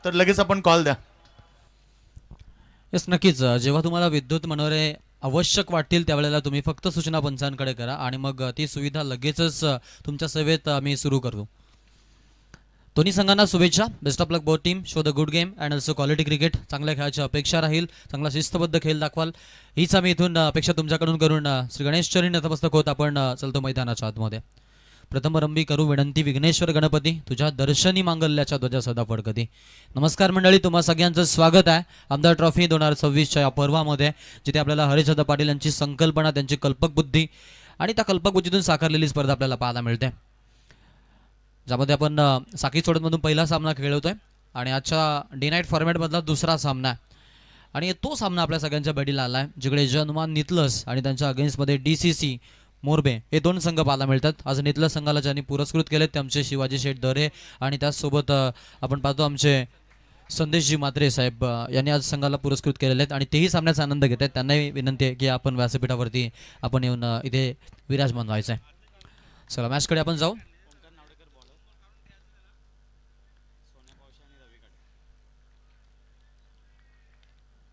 तर लगेच आपण कॉल द्या. येस नक्कीच. जेव्हा तुम्हाला विद्युत मनोरे आवश्यक वाटतील त्यावेळेला तुम्ही फक्त सूचना पंचांकडे करा आणि मग ती सुविधा लगेचच तुमच्या सेवेत आम्ही सुरू करतो. दोन्ही संघांना शुभेच्छा. Best of luck both team. Show the good game and also quality cricket. चांगल्या खेळाची अपेक्षा राहील. चांगला शिस्तबद्ध खेळ दाखवाल हीच आम्ही इथून अपेक्षा तुमच्याकडून करून श्री गणेश चरणी नतमस्तक होत आपण चलतो मैदानाच्या आतमध्ये. प्रथमरंभी करू विनंती विघ्नेश्वर गणपती तुझ्या दर्शनी मांगल्याच्या ध्वजा सदा फडकती. नमस्कार मंडळी, तुम्हा सगळ्यांचं स्वागत आहे आमदार ट्रॉफी 2026च्या या पर्वामध्ये, जिथे आपल्याला हरिश्चंद्र पाटील यांची संकल्पना, त्यांची कल्पक बुद्धी आणि त्या कल्पक बुद्धीतून साकारलेली स्पर्धा आपल्याला पाहायला मिळते, ज्यामध्ये आपण साखळी सोडतमधून पहिला सामना खेळवतोय आणि आजच्या डे नाईट फॉर्मॅटमधला दुसरा सामना आहे. आणि तो सामना आपल्या सगळ्यांच्या बेडीला आला आहे, जिकडे जनमान नितलस आणि त्यांच्या अगेन्स्टमध्ये DCC मोरबे हे दोन संघ पाहायला मिळतात. आज नितलस संघाला ज्यांनी पुरस्कृत केलेत ते आमचे शिवाजी शेठ दरे आणि त्याचसोबत आपण पाहतो आमचे संदेशजी मात्रे साहेब यांनी आज संघाला पुरस्कृत केलेले आहेत आणि तेही सामन्याचा आनंद घेत आहेत. त्यांनाही विनंती आहे की आपण व्यासपीठावरती आपण येऊन इथे विराजमान व्हायचं आहे. चला मॅचकडे आपण जाऊ.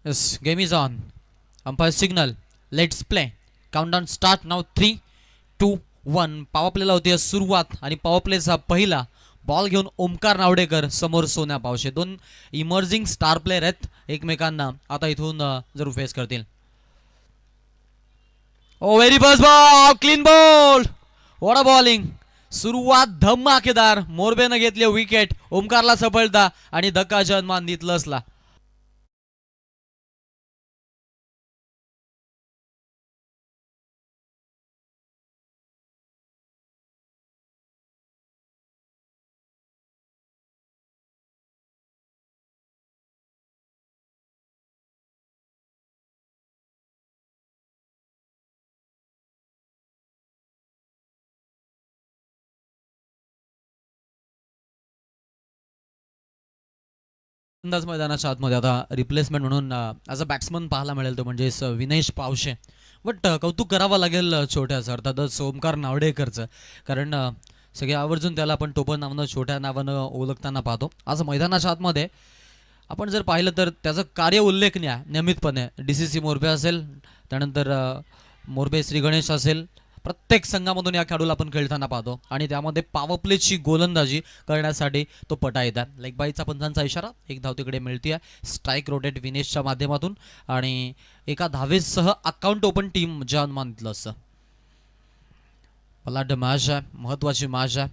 Yes, game is on. Umpire signal. Let's play. Countdown start now. 3, 2, 1. Power प्लेला होती सुरुवात आणि पॉवर प्लेचा पहिला बॉल घेऊन ओमकार नावडेकर समोर सोन्या पावशे. दोन इमर्जिंग स्टार प्लेयर आहेत, एकमेकांना आता इथून जरूर फेस करतील. Oh very first ball, clean ball, what a bowling. सुरुवात धमाकेदार. मोरबेनं घेतली विकेट, ओमकारला सफलता आणि धक्का जनमान नितलसला. अंदाज मैदानाच्या आतमध्ये आता रिप्लेसमेंट म्हणून ॲज अ बॅट्समन पाहायला मिळेल तो म्हणजे विनेश पावशे. बट कौतुक करावं लागेल छोट्याचं, अर्थातच ओमकार नावडेकरचं, कारण सगळे आवर्जून त्याला आपण टोपण नावानं छोट्या नावानं ओळखताना पाहतो. आज मैदानाच्या आतमध्ये आपण जर पाहिलं तर त्याचं कार्य उल्लेखनीय आहे नियमितपणे. DCC मोरबे असेल, त्यानंतर मोरबे श्री गणेश असेल, प्रत्येक संघामधून या खेळाडूला आपण खेळताना पाहतो आणि त्यामध्ये पॉवर प्लेची गोलंदाजी करण्यासाठी तो पटा येतात. लेग बाईचा पंचांचा इशारा, एक धाव तिकडे मिळते आहे. स्ट्राईक रोटेट विनेशच्या माध्यमातून आणि एका धावेसह अकाउंट ओपन टीम जनमान नितलस. बलाढ्य मॅच आहे, महत्त्वाची मॅच आहे.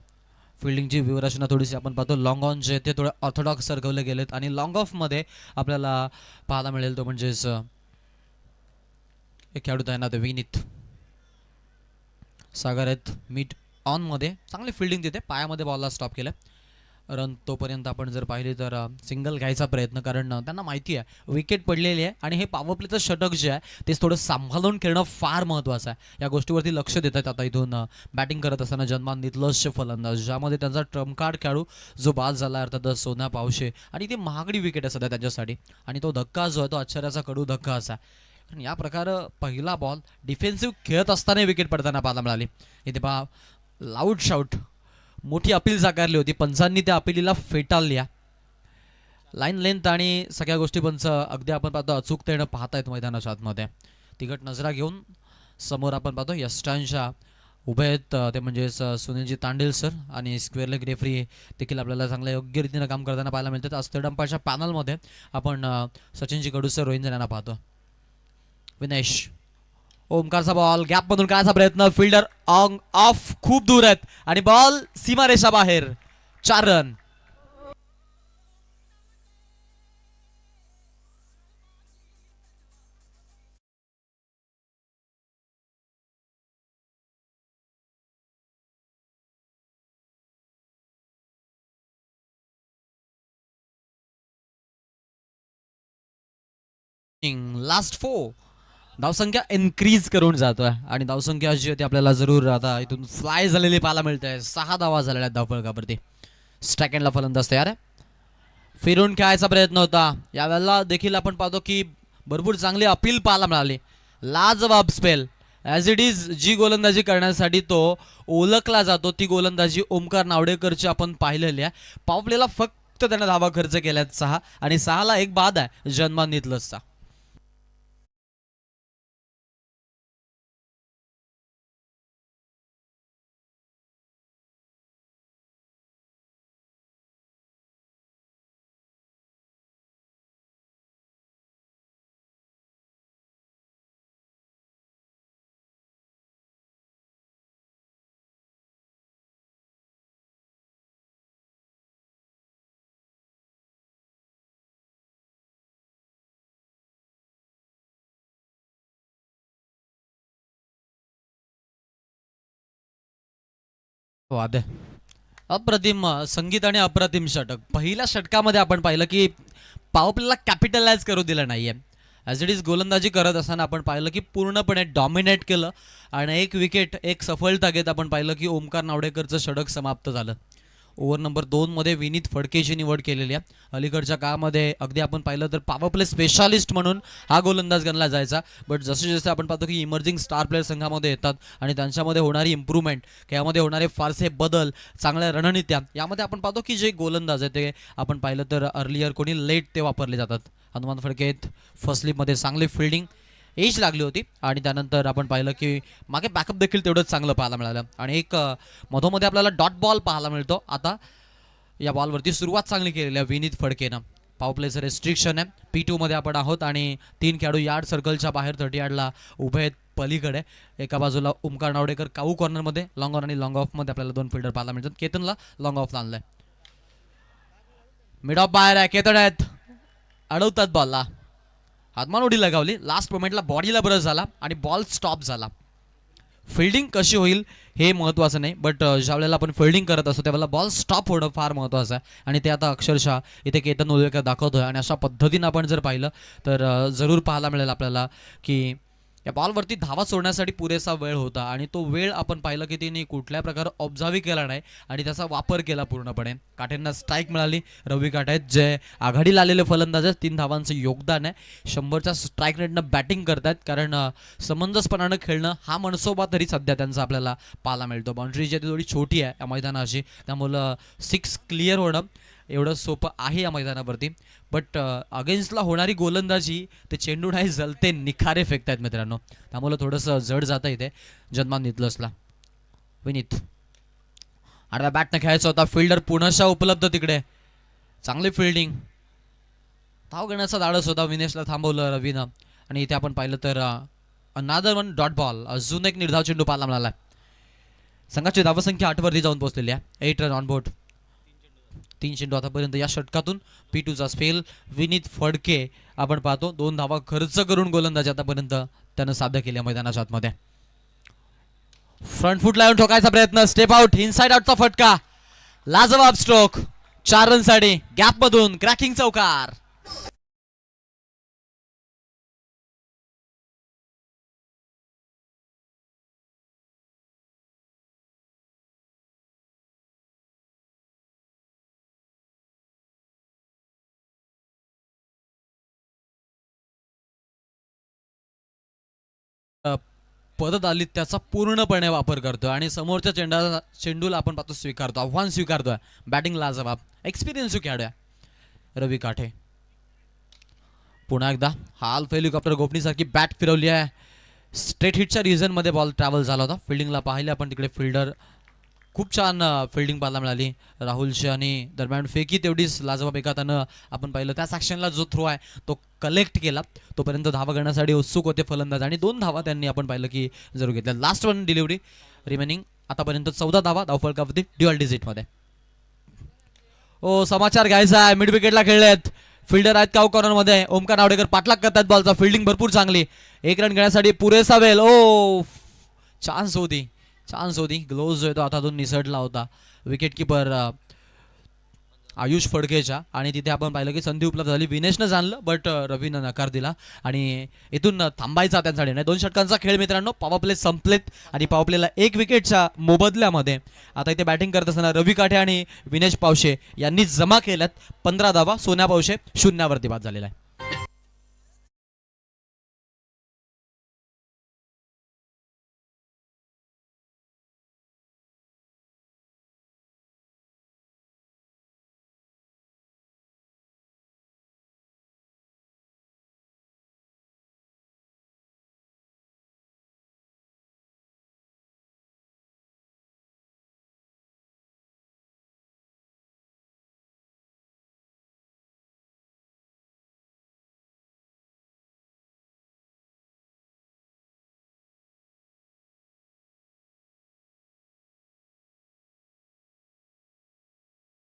फिल्डिंगची व्यूहरचना थोडीशी आपण पाहतो. लॉंग ऑन जे ते थोडे ऑर्थोडॉक्स सरकवले गेलेत आणि लॉंग ऑफमध्ये आपल्याला पाहायला मिळेल तो म्हणजेच एक खेळाडू तैनात विनीत सागर आहेत मिड ऑनमध्ये. चांगली फिल्डिंग तिथे, पायामध्ये बॉलला स्टॉप केलं. रन तोपर्यंत आपण जर पाहिली तर सिंगल घ्यायचा प्रयत्न, कारण त्यांना माहिती आहे विकेट पडलेली आहे आणि हे पॉवर प्लेचं षटक जे आहे ते थोडं सांभाळून खेळणं फार महत्त्वाचं आहे. या गोष्टीवरती लक्ष देत आहेत आता इथून बॅटिंग करत असताना जनमान नितलसचे फलंदाज, ज्यामध्ये त्यांचा ट्रम्प कार्ड खेळाडू जो बाद झाला अर्थात सोन्या पावशे, आणि ती महागडी विकेट आहे सध्या त्यांच्यासाठी. आणि तो धक्का जो आहे तो आश्चर्याचा कडू धक्का असा. या प्रकारे पहिला बॉल डिफेन्सिव्ह खेळत असताना विकेट पडताना पाहायला मिळाली. इथे पहा लाऊड शाऊट, मोठी अपील साकारली होती, पंचांनी त्या अपिलीला फेटाळल्या. लाईन लेंथ आणि सगळ्या गोष्टी पंच अगदी आपण पाहतो अचूकतेनं पाहतायत मैदानाच्या आतमध्ये. तिकट नजरा घेऊन समोर आपण पाहतो यष्टांच्या उभे आहेत, ते म्हणजेच सुनीलजी तांडेल सर आणि स्क्वेअर लेग रेफरी देखील आपल्याला चांगल्या योग्य रीतीनं काम करताना पाहायला मिळतात. आज थर्ड अंपायरच्या पॅनलमध्ये आपण सचिनजी कडू सर, रोहित यांना पाहतो. विनेश, ओमकारचा बॉल गॅपमधून काढायचा प्रयत्न, फिल्डर ऑफ खूप दूर आहेत आणि बॉल सीमारेषा बाहेर. 4 रन. लास्ट 4 धावसंख्या इन्क्रीज करून जातोय आणि धावसंख्या जी होती आपल्याला जरूर आता इथून फ्लाय झालेली पाहायला मिळते. 6 धावा झालेल्या आहेत धावफलकावरती. स्ट्राईक एंडला फलंदाज तयार आहे. फिरून खेळायचा प्रयत्न होता, यावेळेला देखील आपण पाहतो की भरपूर चांगली अपील पाहायला मिळाली. लाजवाब स्पेल ॲज इट इज. जी गोलंदाजी करण्यासाठी तो ओळखला जातो ती गोलंदाजी ओमकार नावडेकरची आपण पाहिलेली आहे. पॉवर प्लेला फक्त फक्त त्यानं धावा खर्च केल्यात 6 आणि 6ला एक बाद आहे जन्मान नितलसचा. वाद आहे. अप्रतिम संगीत आणि अप्रतिम षटक. पहिल्या षटकामध्ये आपण पाहिलं की पॉवर प्लेला कॅपिटलाइज करू दिलं नाहीये. ॲज इट इज गोलंदाजी करत असताना आपण पाहिलं की पूर्णपणे डॉमिनेट केलं आणि एक विकेट एक सफलता घेत आपण पाहिलं की ओमकार नावडेकरचं षटक समाप्त झालं. ओव्हर नंबर 2 मध्ये विनीत फडकेची निवड केलेली आहे. अलीकडच्या काळामध्ये अगदी आपण पाहिलं तर पॉवर प्ले स्पेशालिस्ट म्हणून हा गोलंदाज गणला जायचा. बट जसे जसे आपण पाहतो की इमर्जिंग स्टार प्लेयर संघामध्ये येतात आणि त्यांच्यामध्ये होणारी इम्प्रूव्हमेंट, यामध्ये होणारे फारसे बदल, चांगल्या रणनीत्या, यामध्ये आपण पाहतो की जे गोलंदाज आहे ते आपण पाहिलं तर अर्लियर कोणी लेट ते वापरले जातात. हनुमान फडके फर्स्ट स्लिपमध्ये चांगली फिल्डिंग एज लागली होती आणि त्यानंतर आपण पाहिलं की मागे बॅकअप देखील तेवढंच चांगलं पाहायला मिळालं आणि एक मधोमध्ये आपल्याला डॉट बॉल पाहायला मिळतो. आता या बॉलवरती सुरुवात चांगली केलेली आहे विनीत फडकेनं. पॉवर प्लेचं रेस्ट्रिक्शन आहे. P2 मध्ये आपण आहोत आणि 3 खेळाडू यार्ड सर्कलच्या बाहेर 30 यार्डला उभे आहेत पलीकडे. एका बाजूला ओमकार नावडेकर काऊ कॉर्नरमध्ये लॉंग ऑन आणि लॉंग ऑफमध्ये आपल्याला 2 फिल्डर पाहायला मिळतात. केतनला लॉंग ऑफ आणलाय. मिड ऑफ बाहेर आहे. केतन आहेत, अडवतात बॉलला. हातमान उडी लगावली. लास्ट मोमेंटला बॉडीला ब्रश झाला आणि बॉल स्टॉप झाला. फिल्डिंग कशी होईल हे महत्त्वाचं नाही, बट ज्यावेळेला आपण फिल्डिंग करत असतो त्यावेळेला बॉल स्टॉप होणं फार महत्त्वाचं आहे आणि ते आता अक्षरशः इथे केतन उदयकर दाखवतोय. आणि अशा पद्धतीनं आपण जर पाहिलं तर जरूर पाहायला मिळेल आपल्याला की या बॉलवरती धावा सोडण्यासाठी पुरेसा वेळ होता आणि तो वेळ आपण पाहिलं की तिने कुठल्या प्रकारे ऑब्झर्व केला नाही आणि त्याचा वापर केला पूर्णपणे. काठेंना स्ट्राईक मिळाली. रवी काठे जे आघाडीला आलेले फलंदाज आहेत, 3 धावांचं योगदान आहे. 100च्या स्ट्राईक रेटनं बॅटिंग करतात कारण समंजसपणानं खेळणं हा मनसोबा तरी सध्या त्यांचा आपल्याला पाहायला मिळतो. बाउंड्री जी थोडी छोटी आहे या मैदानाची, त्यामुळं 6 क्लिअर होणं एवढं सोपं आहे या मैदानावरती. बट अगेन्स्टला होणारी गोलंदाजी ते चेंडू नाही जलते निखारे फेकतायत मित्रांनो, त्यामुळे थोडंसं जड जातं इथे जन्मान नितलसला. विनीत आडव्या बॅटनं खेळायचा होता. फिल्डर पुनशा उपलब्ध तिकडे. चांगली फिल्डिंग, धाव घेण्याचा धाडस होता. विनेशला थांबवलं रवीनं आणि इथे आपण पाहिलं तर अनादर वन डॉट बॉल. अजून एक निर्धाव चेंडू पाहायला मिळाला. संघाची धावसंख्या 8 वरती जाऊन पोहोचलेली आहे. 8 रन ऑन बोर्ड. 3 चेंडू आतापर्यंत या षटकातून. P2चा स्पेल विनीत फडके आपण पाहतो 2 धावा खर्च करून गोलंदाजी आतापर्यंत त्यानं साध्य केल्या मैदानाच्या आतमध्ये. फ्रंट फुट लावून ठोकायचा प्रयत्न. स्टेप आउट, इनसाइड आउटचा फटका. लाजवाब स्ट्रोक. 4 रनसाठी गॅप मधून क्रॅकिंग चौकार. परत आली त्याचा पूर्णपणे वापर करतो आणि समोरच्या चेंडूला आपण पाहतो स्वीकारतो, आव्हान स्वीकारतोय. बॅटिंग लाजवाब, एक्सपिरियन्स खेळाडू रवी काठे. पुन्हा एकदा हाल हेलिकॉप्टर गोपनीसारखी बॅट फिरवली आहे. स्ट्रेट हिटच्या रिझन मध्ये बॉल ट्रॅव्हल झाला होता. फिल्डिंगला पाहिले आपण तिकडे फिल्डर खूप छान फिल्डिंग पाहायला मिळाली राहुलची आणि दरम्यान फेकी तेवढीच लाजवाब एका त्यानं आपण पाहिलं. त्या सेक्शनला जो थ्रो आहे तो कलेक्ट केला. तोपर्यंत धावा करण्यासाठी उत्सुक होते फलंदाज आणि 2 धावा त्यांनी आपण पाहिलं की जरूर घेतल्या. लास्ट वन डिलिव्हरी रिमेनिंग आतापर्यंत 14 धावा धावफलकावरती ड्युअल डिजिटमध्ये. ओ समाचार घ्यायचा आहे. मिड विकेटला खेळलेत. फिल्डर आहेत काऊ कॉर्नर मध्ये. ओमकार नावडेकर पाठलाग करतात बॉलचा. फिल्डिंग भरपूर चांगली. 1 रन घेण्यासाठी पुरेसा वेळ. ओ चान्स होती, चान्स होती. ग्लोव्ज जो आहे तो हातातून निसटला होता विकेट किपर आयुष फडकेच्या आणि तिथे आपण पाहिलं की संधी उपलब्ध झाली. विनेशनं जाणलं बट रवीनं नकार दिला आणि इथून थांबायचा त्यांसाठी नाही. 2 षटकांचा खेळ मित्रांनो. पॉवर प्ले संपलेत आणि पॉवर प्लेला 1 विकेटच्या मोबदल्यामध्ये आता इथे बॅटिंग करत असताना रवी काठे आणि विनेश पावशे यांनी जमा केल्यात 15 धावा. सोन्या पावशे 0 वरती बाद झालेला आहे.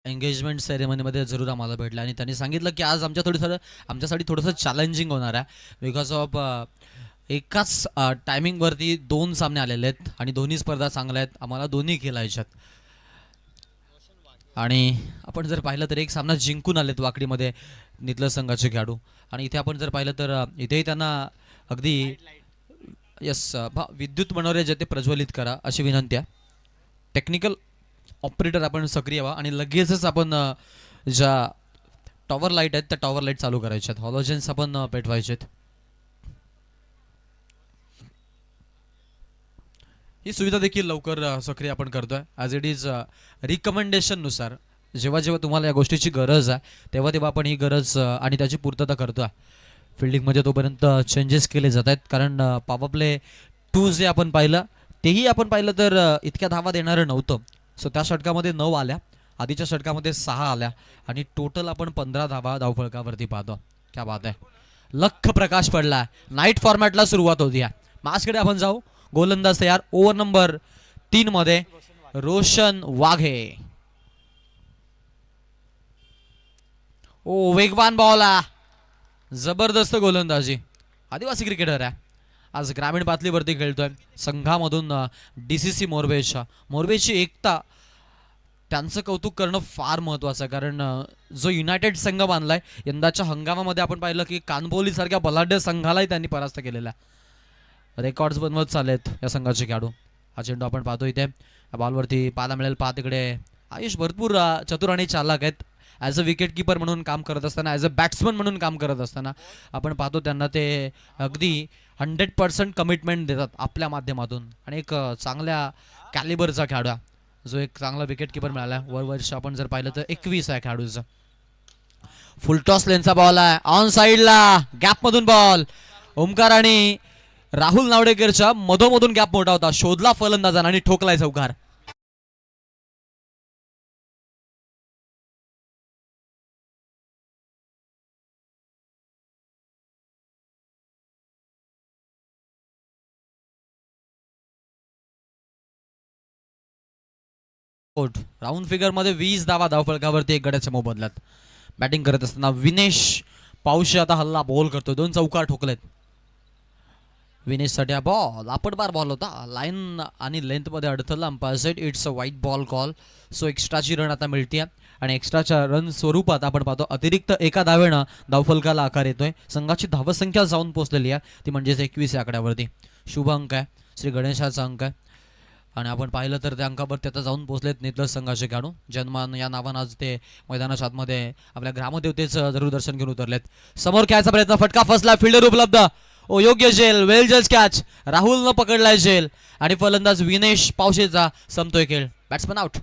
एंगेजमेंट सेरेमनीमध्ये जरूर आम्हाला भेटला आणि त्यांनी सांगितलं की आज आमच्यासाठी थोडंसं चॅलेंजिंग होणार आहे बिकॉज ऑफ एकाच टायमिंगवरती 2 सामने आलेले आहेत आणि दोन्ही स्पर्धा चांगल्या आहेत, आम्हाला दोन्ही खेळायच्यात. आणि आपण जर पाहिलं तर एक सामना जिंकून आलेत वाकडीमध्ये नितलस संघाचे खेळाडू. आणि इथे आपण जर पाहिलं तर इथेही त्यांना अगदी यस विद्युत मनोरे जे ते प्रज्वलित करा अशी विनंती आहे. टेक्निकल ऑपरेटर आपण सक्रिय व्हा आणि लगेचच आपण ज्या टॉवर लाईट आहेत त्या टॉवर लाईट चालू करायच्या आहेत, हॉलोजन्स आपण पेटवायचे आहेत. ही सुविधा देखील लवकर सक्रिय आपण करतोय ॲज इट इज रिकमेंडेशननुसार. जेव्हा जेव्हा तुम्हाला या गोष्टीची गरज आहे तेव्हा तेव्हा आपण ही गरज आणि त्याची पूर्तता करतोय. फिल्डिंगमध्ये तोपर्यंत चेंजेस केले जात आहेत कारण पॉवर प्ले 2 जे आपण पाहिलं तेही आपण पाहिलं तर इतक्या धावा देणारं नव्हतं. सो त्या षटकामध्ये 9 आल्या, आधीच्या षटकामध्ये 6 आल्या आणि टोटल आपण 15 धावा धावफलकावरती पाहतो. क्या बात आहे, लख प्रकाश पडला. नाईट फॉर्मॅटला सुरुवात होती. मासकडे आपण जाऊ. गोलंदाज तयार. ओव्हर नंबर 3 मध्ये रोशन वाघे. ओ वेगवान बॉल, जबरदस्त गोलंदाजी. आदिवासी क्रिकेटर आहे, आज ग्रामीण पातळीवरती खेळतोय. संघामधून DCC मोरबेची एकता, त्यांचं कौतुक करणं फार महत्त्वाचं आहे कारण जो युनायटेड संघ बांधलाय यंदाच्या हंगामामध्ये आपण पाहिलं की कानबोली सारख्या बलाढ्य संघालाही त्यांनी परास्त केलेला आहे. रेकॉर्ड्स बनवत चाललेत या संघाचे खेळाडू. हा चेंडू आपण पाहतो इथे बॉलवरती पाहायला मिळेल. तिकडे आयुष भरपूर चतुर आणि चालाक आहेत. ॲज अ विकेट कीपर म्हणून काम करत असताना, ॲज अ बॅट्समन म्हणून काम करत असताना आपण पाहतो त्यांना ते अगदी 100% कमिटमेंट देतात आपल्या माध्यमातून. आणि एक चांगल्या कॅलिबरचा खेळाडू जो एक चांगला विकेट कीपर मिळाला. वर्ष आपण जर पाहिलं तर 21 आहे खेळाडूचं. फुलटॉस लेनचा बॉल आहे ऑन साईडला, गॅपमधून बॉल. ओमकार आणि राहुल नावडेकरच्या मधोमधून गॅप मोठा होता, शोधला फलंदाजानं आणि ठोकलाय चौकार. राऊंड फिगर मध्ये 20 धावा धावफलकावरती एक गड्याच्या मोबदल्यात. बॅटिंग करत असताना विनेश पाऊशे आता हल्ला बॉल करतो. 2 चौकार ठोकलेत विनेशसाठी. हा बॉल आपटबार बॉल होता, लाईन आणि लेंथ मध्ये अडथळला. अंपायर सेट इट्स अ वाईट बॉल कॉल. सो एक्स्ट्राची रन आता मिळते आणि एक्स्ट्राच्या रन स्वरूपात आपण पाहतो अतिरिक्त एका धावेनं धावफलकाला आकार येतोय. संघाची धावसंख्या जाऊन पोहोचलेली आहे ती म्हणजेच 21 या आकड्यावरती. शुभ अंक आहे, श्री गणेशाचा अंक आहे. आणि आपण पाहिलं तर त्या अंकावरती आता जाऊन पोहोचलेत नितलस संघाचे खेळाडू. जन्मान या नावानं आज ते मैदानाच्या आतमध्ये आपल्या ग्रामदेवतेचं जरूर दर्शन घेऊन उतरलेत. समोर खेळायचा प्रयत्न, फटका फसला, फिल्डर उपलब्ध. ओ योग्य झेल, वेल जज कॅच. राहुलनं पकडलाय झेल आणि फलंदाज विनेश पावशेचा संपतोय खेळ. Batsman out.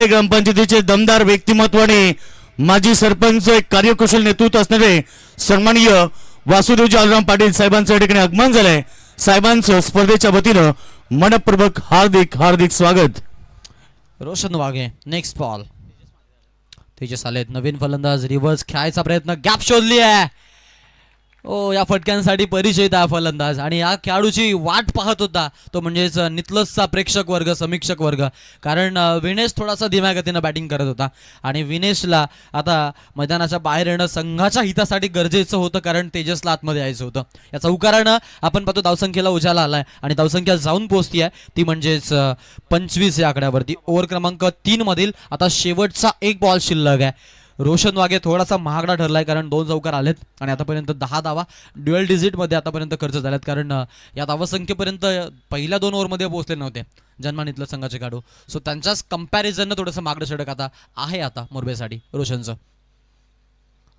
ग्रामपंचायतीचे दमदार व्यक्तिमत्वाने माजी सरपंच, एक कार्यकुशल नेतृत्व असणारे सन्माननीय वासुदेवजी आलराम पाटील साहेबांचं या ठिकाणी आगमन झालंय. साहेबांचं स्पर्धेच्या वतीनं मनपूर्वक हार्दिक हार्दिक स्वागत. Roshan Waghe next ball. तेजस आलेत. नवीन फलंदाज, रिव्हर्स खेळायचा प्रयत्न, गॅप शोधली आहे. ओ या फटक्यांसाठी परिचित आहे फलंदाज आणि या खेळाडूची वाट पाहत होता तो म्हणजेच नितलसचा प्रेक्षक वर्ग, समीक्षक वर्ग. कारण विनेश थोडासा धीम्या गतीनं बॅटिंग करत होता आणि विनेशला आता मैदानाच्या बाहेर येणं संघाच्या हितासाठी गरजेचं होतं कारण तेजसला आतमध्ये यायचं होतं. या चौकारानं आपण पाहतो धावसंख्येला उजाला आलाय आणि धावसंख्या जाऊन पोहोचती आहे ती म्हणजेच 25 या आकड्यावरती. ओव्हर क्रमांक 3 मधील आता शेवटचा एक बॉल शिल्लक आहे. रोशन वाघे थोडासा महागडा ठरलाय कारण 2 चौकार आलेत आणि आतापर्यंत 10 धावा ड्युअल डिजिटमध्ये आतापर्यंत खर्च झाल्यात कारण या धावसंख्येपर्यंत पहिल्या 2 ओव्हरमध्ये पोहोचले नव्हते जन्मान इथलं संघाचे खेळाडू. सो त्यांच्याच कंपॅरिझननं थोडंसं मागडं षटक आता आहे आता मोरबेसाठी रोशनचं.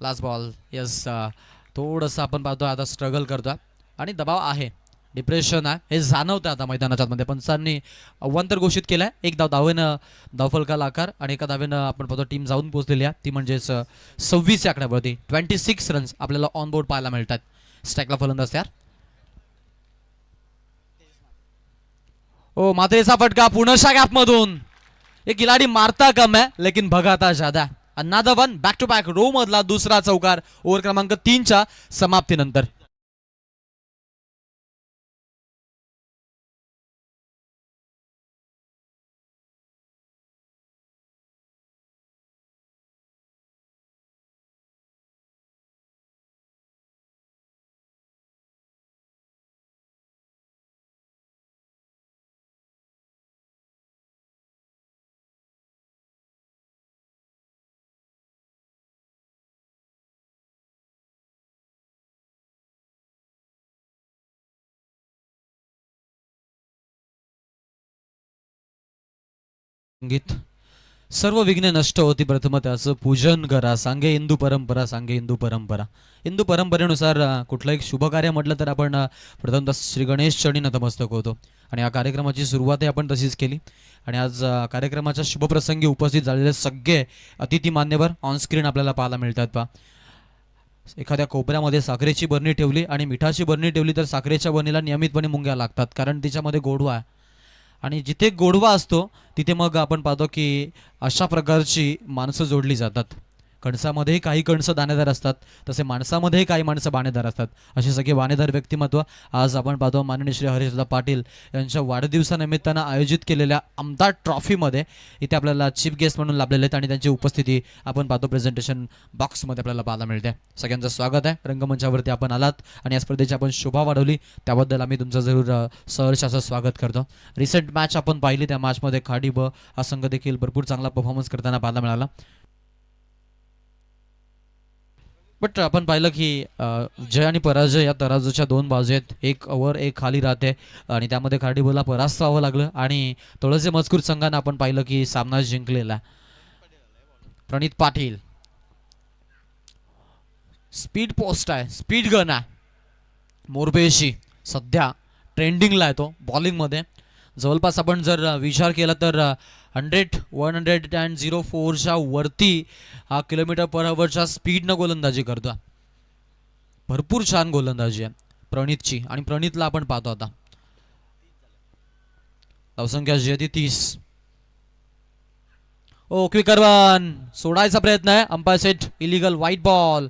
Last ball. यस थोडंसं आपण पाहतो आता स्ट्रगल करतोय आणि दबाव आहे डिप्रेशन आहे हे जाणवतं आता मैदानाच्या मध्ये. पंचांनी अव्वंतर घोषित केलंय. एक धावेनं धावफलकाला आकार आणि एका धावेनं आपण पाहतो टीम जाऊन पोहोचलेली आहे ती म्हणजेच 26 या आकड्यावरती 26 रन्स आपल्याला ऑन बोर्ड पाहायला मिळतात. स्ट्राईकला फलंदाज तयार. ओ मात्रेचा फटका पुनशा गॅप मधून. ये खिलाडी मारता कम है लेकिन भगाता ज्यादा. Another one back to back row मधला दुसरा चौकार ओव्हर क्रमांक 3च्या समाप्तीनंतर. संगीत सर्व विघ्ने नष्ट होती प्रथम त्याचं पूजन करा. सांगे हिंदू परंपरा, सांगे हिंदू परंपरा. हिंदू परंपरेनुसार कुठलं एक शुभ कार्य म्हटलं तर आपण प्रथमतः श्री गणेश चरणी नतमस्तक होतो आणि या कार्यक्रमाची सुरुवातही आपण तशीच केली. आणि आज कार्यक्रमाच्या शुभप्रसंगी उपस्थित झालेले सगळे अतिथी मान्यवर ऑनस्क्रीन आपल्याला पाहायला मिळतात. पहा एखाद्या कोपऱ्यामध्ये साखरेची बरणी ठेवली आणि मिठाची बरणी ठेवली तर साखरेच्या बरणीला नियमितपणे मुंग्या लागतात कारण तिच्यामध्ये गोडवा आहे. आणि जिथे गोडवा असतो तिथे मग आपण पाहतो की अशा प्रकारची माणसं जोडली जातात. कणसामध्येही काही कणसं दाणेदार असतात तसे माणसामध्येही काही माणसं बाणेदार असतात. असे सगळे बाणेदार व्यक्तिमत्व आज आपण पाहतो माननीय श्री हरीशदा पाटील यांच्या वाढदिवसानिमित्तानं आयोजित केलेल्या आमदार ट्रॉफीमध्ये इथे आपल्याला चीफ गेस्ट म्हणून लाभलेले आहेत आणि त्यांची उपस्थिती आपण पाहतो प्रेझेंटेशन बॉक्समध्ये आपल्याला पाहायला मिळते. सगळ्यांचं स्वागत आहे. रंगमंचावरती आपण आलात आणि या स्पर्धेची आपण शोभा वाढवली त्याबद्दल आम्ही तुमचं जरूर सहर्ष असं स्वागत करतो. रिसेंट मॅच आपण पाहिली त्या मॅचमध्ये खाडी ब हा संघ देखील भरपूर चांगला परफॉर्मन्स करताना पाहायला मिळाला. बट आपण पाहिलं की जय आणि पराजय या तराजूच्या दोन बाजू आहेत. एक वर एक खाली राहते आणि त्यामध्ये खाडीबोला परास्त व्हावं लागलं आणि तळोजे मजकूर संघानं आपण पाहिलं की सामना जिंकलेला. प्रणित पाटील स्पीड पोस्ट आहे, स्पीड गन आहे. मोरपेशी सध्या ट्रेंडिंगला आहे तो बॉलिंगमध्ये. जवळपास आपण जर विचार केला तर 104च्या वरती हा किलोमीटर पर अवरच्या स्पीडनं गोलंदाजी करतो. भरपूर छान गोलंदाजी आहे प्रणितची आणि प्रणितला आपण पाहतो आता धावसंख्या जी आहे ती 30. ओ क्विकर वन सोडायचा प्रयत्न आहे. Umpire set illegal white ball.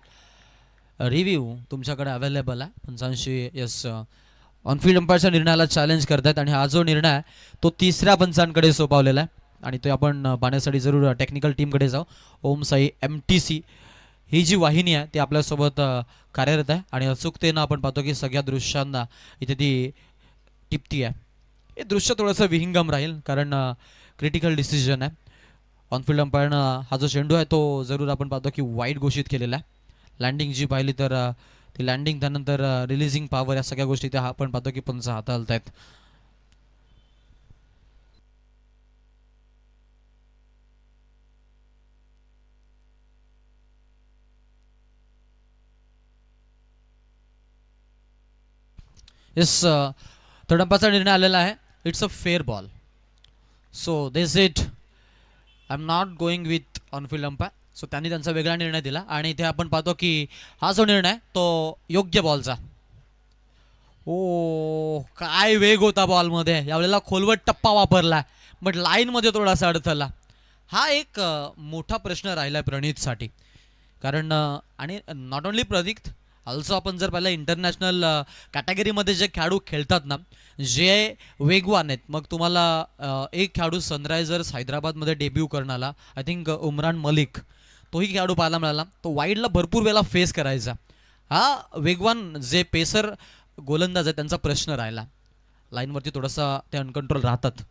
Review तुमच्याकडे अवेलेबल आहे. 85 यस ऑनफिल्ड अंपायरच्या निर्णयाला चॅलेंज करतात आणि हा जो निर्णय आहे तो तिसऱ्या पंचांकडे सोपवलेला आहे आणि ते आपण पाहण्यासाठी जरूर टेक्निकल टीमकडे जाऊ. ओम साई MTC ही जी वाहिनी आहे ती आपल्यासोबत कार्यरत आहे आणि अचूकतेनं आपण पाहतो की सगळ्या दृश्यांना इथे ती टिपती आहे. हे दृश्य थोडंसं विहंगम राहील कारण क्रिटिकल डिसिजन आहे. ऑनफिल्ड अंपायरनं हा जो चेंडू आहे तो जरूर आपण पाहतो की वाईट घोषित केलेला आहे. लँडिंग जी पाहिली तर ती लँडिंग त्यानंतर रिलीजिंग पॉवर या सगळ्या गोष्टी त्या आपण पाहतो की पंच हाताळत आहेत. येस तडंपाचा निर्णय आलेला आहे. It's a fair ball. So this it I am not going with on-field umpire. So त्यांनी त्यांचा वेगळा निर्णय दिला आणि इथे आपण पाहतो की हा जो निर्णय तो योग्य बॉलचा. ओ काय वेग होता बॉलमध्ये. यावेळेला खोलवट टप्पा वापरला बट लाईनमध्ये थोडासा अडथळला. हा एक मोठा प्रश्न राहिला प्रणितसाठी कारण आणि नॉट ओनली प्रदीप ऑल्सो आपण जर पाहिलं इंटरनॅशनल कॅटेगरीमध्ये जे खेळाडू खेळतात ना जे वेगवान आहेत. मग तुम्हाला एक खेळाडू सनरायझर्स हैदराबादमध्ये डेब्यू करणारा आय थिंक उमरान मलिक तोही खेळाडू पाहायला मिळाला. तो वाईडला भरपूर वेळा फेस करायचा. हा वेगवान जे पेसर गोलंदाज आहे त्यांचा प्रश्न राहिला. लाईनवरती थोडासा ते अनकंट्रोल राहतात.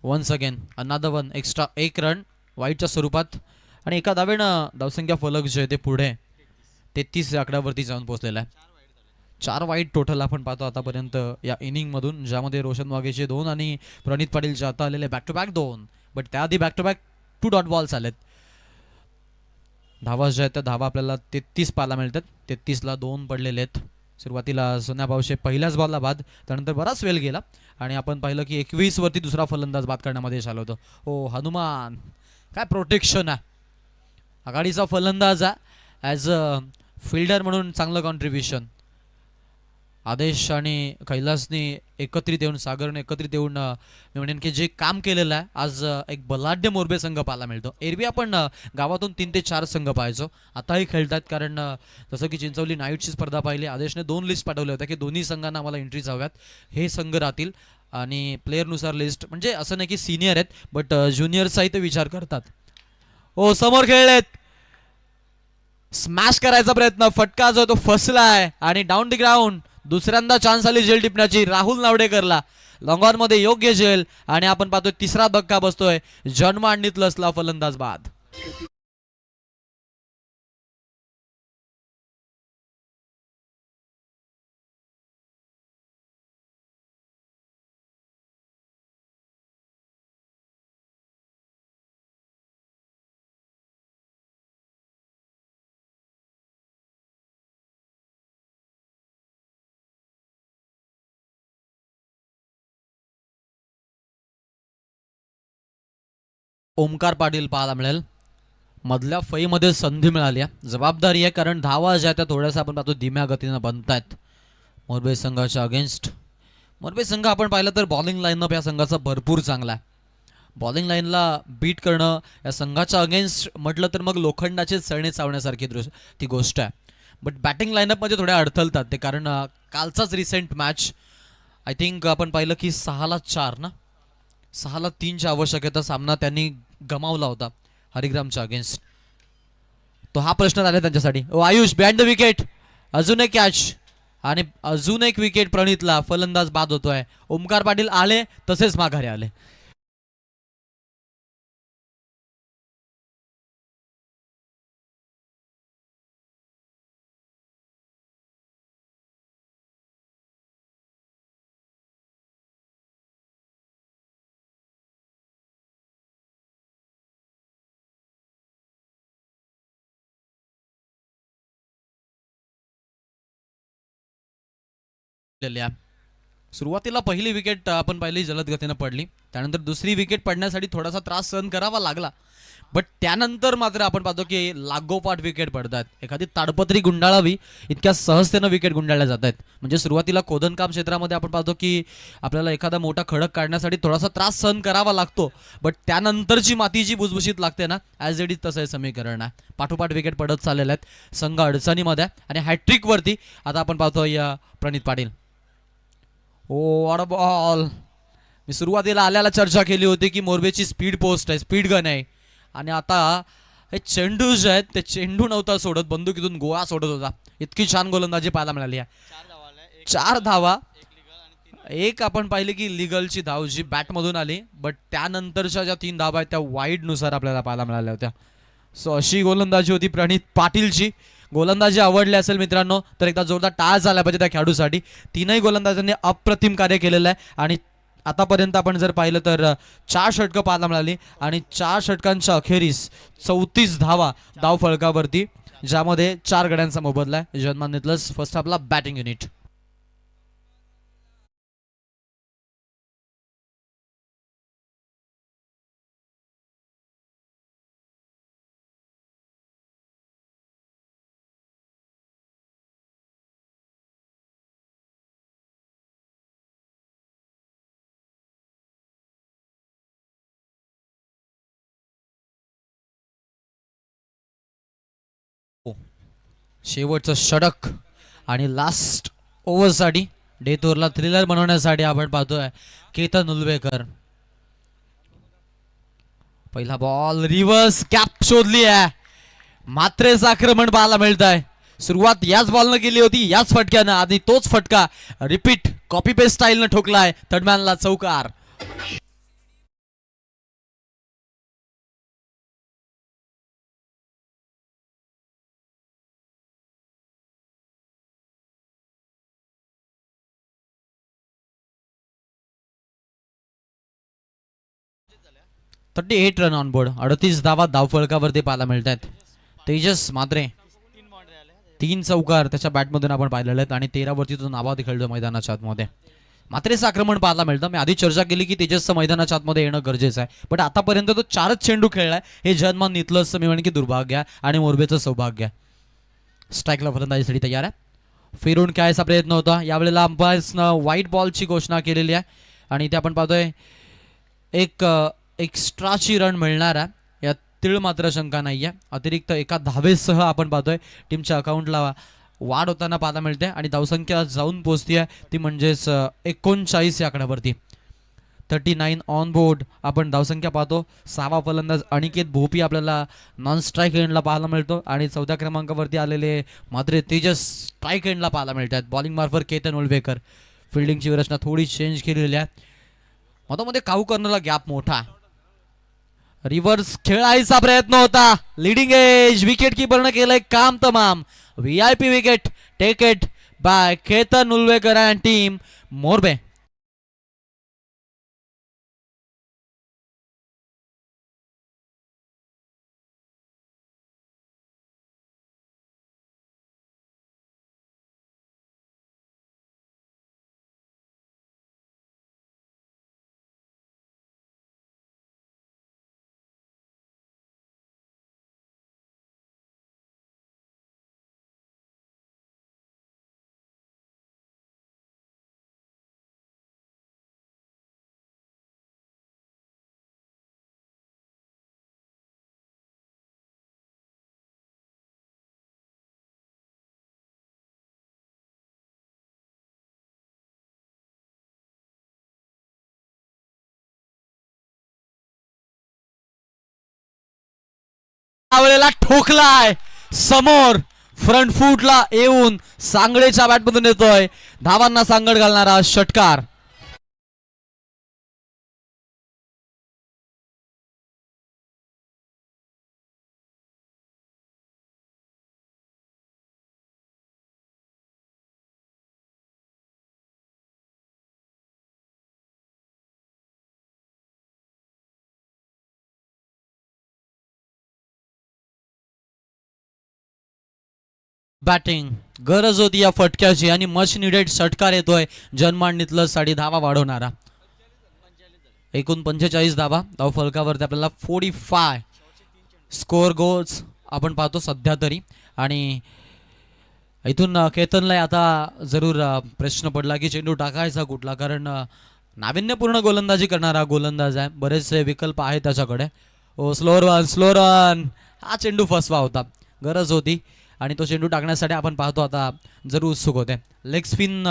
Once again another one extra एक रन वाईटच्या स्वरूपात आणि एका धावेनं धावसंख्या फलक जे आहे ते पुढे 33 आकड्यावरती जाऊन पोहोचलेला आहे. 4 वाईट टोटल आपण पाहतो आतापर्यंत या इनिंगमधून ज्यामध्ये रोशन वाघेचे 2 आणि प्रणित पाटीलचे आता आलेले बॅक टू बॅक 2 बट त्याआधी back to back 2 dot balls आलेत. धावा ज्या आहेत त्या धावा आपल्याला 33 पाहायला मिळतात. 33ला 2 पडलेले आहेत. सुरुवातीला सोन्या पावशे पहिल्याच बॉलला बाद, त्यानंतर बराच वेळ गेला आणि आपण पाहिलं की 21 वरती दुसरा फलंदाज बाद करण्यामध्ये यश आलं होतं. हो हनुमान, काय प्रोटेक्शन आहे. आघाडीचा फलंदाज आहे, ॲज अ फिल्डर म्हणून चांगलं कॉन्ट्रीब्युशन. आदेश आणि कैलासने एकत्रित येऊन, सागरने एकत्रित येऊन मी म्हणेन की जे काम केलेलं आहे आज एक बलाढ्य मोरबे संघ पाहायला मिळतो. एरवी आपण गावातून 3 ते 4 संघ पाहायचो, आताही खेळतात. कारण जसं की चिंचवली नाईटची स्पर्धा पाहिली, आदेशने 2 लिस्ट पाठवल्या होत्या की दोन्ही संघांना आम्हाला एंट्रीज हव्यात, हे संघ राहतील आणि प्लेअरनुसार लिस्ट, म्हणजे असं नाही की सिनियर आहेत बट ज्युनियरचाही ते विचार करतात. हो समोर खेळलेत, स्मॅश करायचा प्रयत्न, फटका जो तो फसलाय आणि डाऊन द ग्राउंड. दुसऱ्यांदा चान्स आली झेल टिपण्याची राहुल नावडेकरला, लॉंगॉन मध्ये योग्य झेल आणि आपण पाहतोय तिसरा धक्का बसतोय. जन्म आणीतलंसला फलंदाज बाद. ओमकार पाटील पाहायला मिळेल. मधल्या फईमध्ये संधी मिळाली आहे, जबाबदारी आहे, कारण धावा ज्या त्या थोड्याशा आपण पाहतो धीम्या गतीनं बनतायत मोरबे संघाच्या अगेन्स्ट. मोरबे संघ आपण पाहिलं तर बॉलिंग लाईनअप या संघाचा भरपूर चांगला आहे. बॉलिंग लाईनला बीट करणं या संघाच्या अगेन्स्ट म्हटलं तर मग लोखंडाचे चळणे चावण्यासारखी ती गोष्ट आहे. बट बॅटिंग लाईनअपमध्ये थोड्या अडथळतात ते, कारण कालचाच रिसेंट मॅच आय थिंक आपण पाहिलं की 6-4 ना, 6-3च्या आवश्यकता सामना त्यांनी गमावला होता हरिग्रामच्या अगेन्स्ट. तो हा प्रश्न झाला त्यांच्यासाठी. ओ आयुष बिहाइंड द विकेट, अजून एक कॅच आणि अजून एक विकेट प्रणितला, फलंदाज बाद होतोय. ओमकार पाटील आले तसेच माघारी आले. सुरुवातीला पहिली विकेट आपण पाहिली जलद गतीनं पडली, त्यानंतर दुसरी विकेट पडण्यासाठी थोडासा त्रास सहन करावा लागला. बट त्यानंतर मात्र आपण पाहतो की लागोपाठ विकेट पडतात. एखादी ताडपत्री गुंडाळावी इतक्या सहजतेनं विकेट गुंडाळल्या जात आहेत. म्हणजे सुरुवातीला खोदनकाम क्षेत्रामध्ये आपण पाहतो की आपल्याला एखादा मोठा खडक काढण्यासाठी थोडासा त्रास सहन करावा लागतो, बट त्यानंतरची माती जी भुसभुशीत लागते ना, ॲज इट इज तसं हे समीकरण आहे. पाठोपाठ विकेट पडत चाललेले आहेत, संघ अडचणीमध्ये आणि हॅट्रिकवरती आता आपण पाहतो या प्रणित पाटील. ओ वॉट अ बॉल. मी सुरुवातीला आल्याला चर्चा केली होती की मोरबेची स्पीड पोस्ट आहे, स्पीड गन आहे, आणि आता हे चेंडू जे आहेत ते चेंडू नव्हता सोडत, बंदुकीतून गोळा सोडत होता. इतकी छान गोलंदाजी पाहायला मिळाली आहे. 4 धावा, एक आपण पाहिली की लिगलची धाव जी बॅटमधून आली, बट त्यानंतरच्या ज्या 3 धावा आहेत त्या वाईडनुसार आपल्याला पाहायला मिळाल्या होत्या. सो अशी गोलंदाजी होती प्रणित पाटीलची. गोलंदाजी आवडली असेल मित्रांनो तर एकदा जोरदार टाळ झाला पाहिजे त्या खेळाडूसाठी. 3ही गोलंदाजांनी अप्रतिम कार्य केलेलं आहे आणि आतापर्यंत आपण जर पाहिलं तर 4 षटकं पाहायला मिळाली आणि 4 षटकांच्या अखेरीस 34 धावा धाव फलकावरती, ज्यामध्ये 4 गड्यांचा मोबदला आहे. जन्मान घेतलंच फर्स्ट हाफला बॅटिंग युनिट. शेवटचं षटक आणि लास्ट ओव्हरसाठी डेथोरला थ्रिलर बनवण्यासाठी आपण पाहतोय केतन उलवेकर. पहिला बॉल रिव्हर्स कॅप शोधली आहे, मात्रेचं आक्रमण पाहायला मिळत आहे. सुरुवात याच बॉलनं केली होती, याच फटक्यानं, आणि तोच फटका रिपीट कॉपी पेस्ट स्टाईलनं ठोकलाय. थर्डमॅनला चौकार. थर्टी 38 रन ऑन बोर्ड, 38 धावा धावफलकावरती पाहायला मिळत आहेत. तेजस मात्रे 3 चौकार त्याच्या बॅटमधून आपण पाहिलेले आहेत आणि 13 वरती तो नाबाद खेळतो मैदानाच्या आतमध्ये. मात्रेचं आक्रमण पाहायला मिळतं. मी आधी चर्चा केली की तेजसचं मैदानाच्या आतमध्ये येणं गरजेचं आहे, पण आतापर्यंत तो 4च चेंडू खेळलाय. हे जन्मान नितलं असं मी म्हणेन की दुर्भाग्य आहे आणि मोरबेचं सौभाग्य आहे. स्ट्राईकला फलंदाजीसाठी तयार आहे. फिरून खेळायचा प्रयत्न होता. यावेळेला अंपायर्सनं व्हाईट बॉलची घोषणा केलेली आहे आणि ते आपण पाहतोय एक एक्स्ट्राची रन मिळणार आहे. यात तीळ मात्र शंका नाही आहे. अतिरिक्त एका धावेसह आपण पाहतोय टीमच्या अकाउंटला वाढ होताना पाहायला मिळते आणि धावसंख्या जाऊन पोहोचती आहे ती म्हणजेच 39 या आकड्यावरती. 39 ऑन बोर्ड आपण धावसंख्या पाहतो. 6वा फलंदाज अनिकेत भोपी आपल्याला नॉन स्ट्राईक एंडला पाहायला मिळतो आणि 4थ्या क्रमांकावरती आलेले मात्र तेजस स्ट्राईक एंडला पाहायला मिळतात. बॉलिंग मार्फत केतन उलवेकर. फिल्डिंगची रचना थोडी चेंज केलेली आहे. मधोमध्ये काऊ कॉर्नरला गॅप मोठा. रिव्हर्स खेळायचा प्रयत्न होता. लिडिंग एज विकेट कीपरनं केलंय काम तमाम. VIP wicket taken by Ketan Ulwekar and team Morbe. यावेळेला ठोकलाय समोर फ्रंट फूटला येऊन सांगडेच्या बॅटमधून येतोय धावांना सांगड घालणारा षटकार. बॅटिंग गरज होती या फटक्याची आणि मच निडेड षटकार येतोय जनमांडणीतलं 10.5 धावा वाढवणारा. एकूण 45 धावा धाव फलकावरती आपल्याला 45 स्कोअर गोल्स आपण पाहतो सध्या तरी. आणि इथून केतनला आता जरूर प्रश्न पडला की चेंडू टाकायचा कुठला, कारण नाविन्यपूर्ण गोलंदाजी करणारा गोलंदाज आहे. बरेचसे विकल्प आहेत त्याच्याकडे. ओ स्लो रन हा चेंडू फसवा होता. गरज होती आणि तो चेंडू टाकण्यासाठी आपण पाहतो आता जरूर उत्सुक होते. लेग स्पिन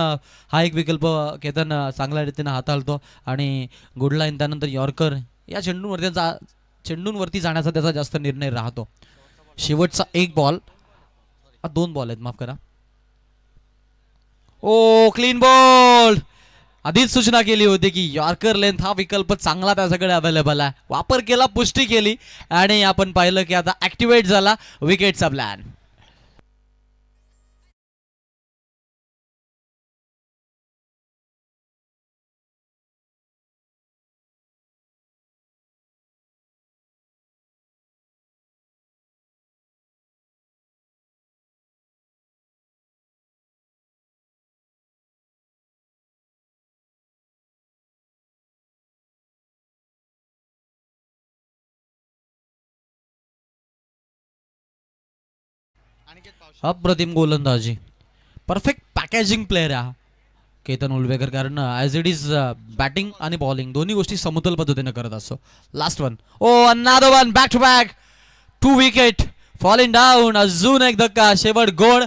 हा एक विकल्प केतन चांगल्या रीतीने हाताळतो आणि गुड लाईन त्यानंतर यॉर्कर या चेंडूंवरती जाण्याचा त्याचा जास्त निर्णय राहतो. शेवटचा एक बॉल, 2 बॉल आहेत माफ करा. ओ क्लीन बॉल. आधीच सूचना केली होती की यॉर्कर लेंथ हा विकल्प चांगला त्याच्याकडे अवेलेबल आहे. वापर केला, पुष्टी केली आणि आपण पाहिलं की आता ऍक्टिव्हेट झाला विकेटचा प्लॅन. अप्रतिम गोलंदाजी, परफेक्ट पॅकेजिंग प्लेअर आहे केतन उलवेकर, कारण ॲज इट इज बॅटिंग आणि बॉलिंग दोन्ही गोष्टी समतोल पद्धतीने करत असतो. Last one, oh another one, back to back 2 wicket falling down. अजून एक धक्का, शेवट गोड.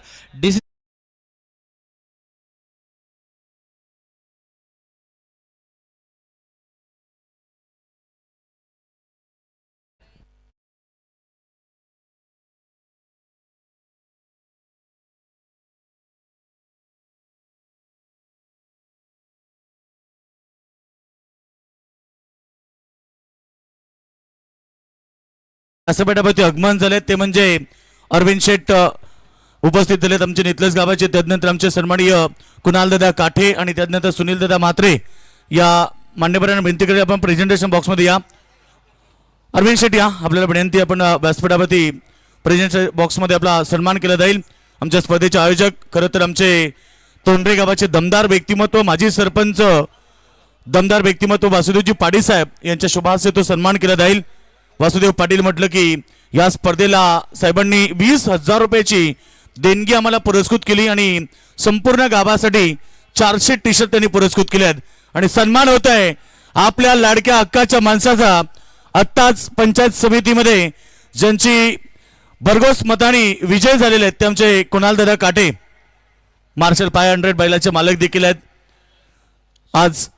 व्यासपीठावरती आगमन झाले ते म्हणजे अरविंद शेठ उपस्थित झालेत आमचे नितलस गावाचे. त्यानंतर आमचे सन्माननीय कुणाल दादा काठे आणि त्यानंतर सुनील दादा म्हात्रे या मान्यवरांना विनंती करूया आपण प्रेझेंटेशन बॉक्समध्ये या. अरविंद शेठ या, आपल्याला विनंती, आपण व्यासपीठावरती प्रेझेंटेशन बॉक्समध्ये आपला सन्मान केला जाईल. आमच्या स्पर्धेचे आयोजक, खरं तर आमचे तोंडरे गावाचे दमदार व्यक्तिमत्व, माजी सरपंच दमदार व्यक्तिमत्व वासुदेवजी पाटील साहेब यांच्या शुभ हस्ते तो सन्मान केला जाईल. वासुदेव पाटील म्हटलं की या स्पर्धेला साहेबांनी 20,000 रुपयाची देणगी आम्हाला पुरस्कृत केली आणि संपूर्ण गावासाठी 400 टी शर्ट त्यांनी पुरस्कृत केले आहेत. आणि सन्मान होत आहे आपल्या लाडक्या हक्काच्या माणसाचा. आत्ताच पंचायत समितीमध्ये ज्यांची भरघोस मताने विजय झालेले आहेत ते आमचे कुणालदादा काटे, मार्शल 500 बैलाचे मालक देखील आहेत. आज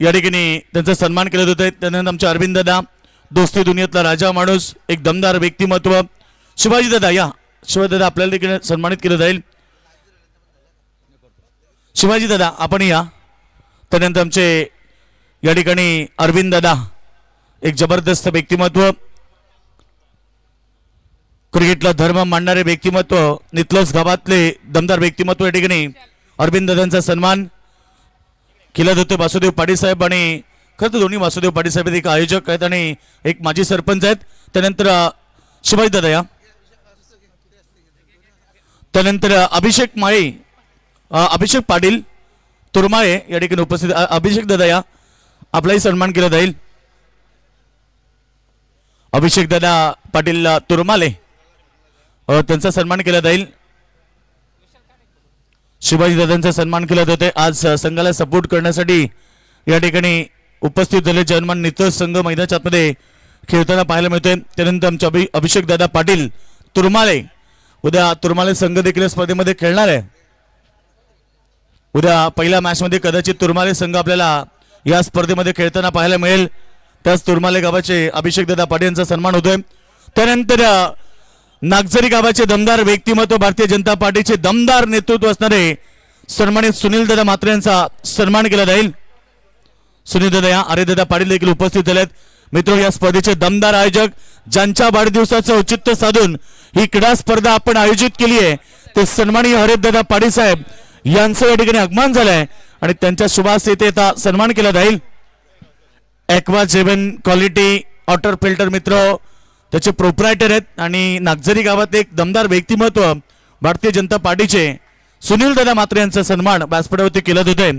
या ठिकाणी त्यांचा सन्मान केला जात आहे. त्यानंतर आमचे अरविंद दादा, दोस्ती दुनियेतला राजा माणूस, एक दमदार व्यक्तिमत्व. शिवाजी दादा या, शिवाजी दादा आपल्याला देखील सन्मानित केलं जाईल. शिवाजी दादा आपण या. त्यानंतर आमचे या ठिकाणी अरविंद दादा, एक जबरदस्त व्यक्तिमत्व, क्रिकेटला धर्म मांडणारे व्यक्तिमत्व, नितलस गावातले दमदार व्यक्तिमत्व. या ठिकाणी अरविंद दादांचा सन्मान केला जातो. वासुदेव पाटील साहेब आणि खरं तर दोन्ही वासुदेव पाटील साहेब एक आयोजक आहेत आणि एक माजी सरपंच आहेत. त्यानंतर शिवाजी दादा या. त्यानंतर अभिषेक माळे, अभिषेक पाटील तुरमाळे या ठिकाणी उपस्थित. अभिषेक दादा या, आपलाही सन्मान केला जाईल. अभिषेक दादा पाटील तुरमाले त्यांचा सन्मान केला जाईल. शिवाजी दादांचा सन्मान केला जातोय. आज संघाला सपोर्ट करण्यासाठी या ठिकाणी उपस्थित झाले जर्मन नितळ संघ मैदानाच्या आतमध्ये खेळताना पाहायला मिळतोय. त्यानंतर आमचे अभिषेक दादा पाटील तुरमाले, उद्या तुरमाले संघ देखील स्पर्धेमध्ये खेळणार आहे. उद्या पहिल्या मॅच मध्ये कदाचित तुरमाले संघ आपल्याला या स्पर्धेमध्ये खेळताना पाहायला मिळेल. त्याच तुरमाले गावाचे अभिषेक दादा पाटील यांचा सन्मान होतोय. त्यानंतर नागझरी गावाचे दमदार व्यक्तिमत्व, भारतीय जनता पार्टीचे दमदार नेतृत्व असणारे सन्मानित सुनील दादा मात्रे यांचा सन्मान केला जाईल. सुनील दादा या, अरे दादा पाटील देखील उपस्थित झालेत. मित्र, या स्पर्धेचे दमदार आयोजक, ज्यांच्या वाढदिवसाचं औचित्य साधून ही क्रीडा स्पर्धा आपण आयोजित केली आहे, ते सन्माननीय हरिदादा पाटील साहेब यांचं या ठिकाणी आगमन झालंय आणि त्यांच्या शुभास येथे सन्मान केला जाईल. एक्वा जेवन क्वालिटी वॉटर फिल्टर मित्र त्याचे प्रोप्रायटर आहेत आणि नागझरी गावात एक दमदार व्यक्तिमत्व भारतीय जनता पार्टीचे सुनील दादा मात्रे यांचा सन्मान व्यासपीठावरती केला जातोय.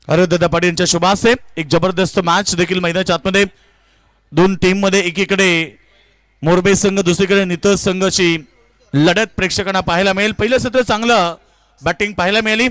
हरिदादा पाटील यांच्या शुभासे एक जबरदस्त मॅच देखील मैदानाच्या आतमध्ये दोन टीम मध्ये, एकीकडे मोरबे संघ, दुसरीकडे नितळ संघाची लढत प्रेक्षकांना पाहायला मिळेल. पहिलं सत्र चांगलं बॅटिंग पाहायला मिळाली.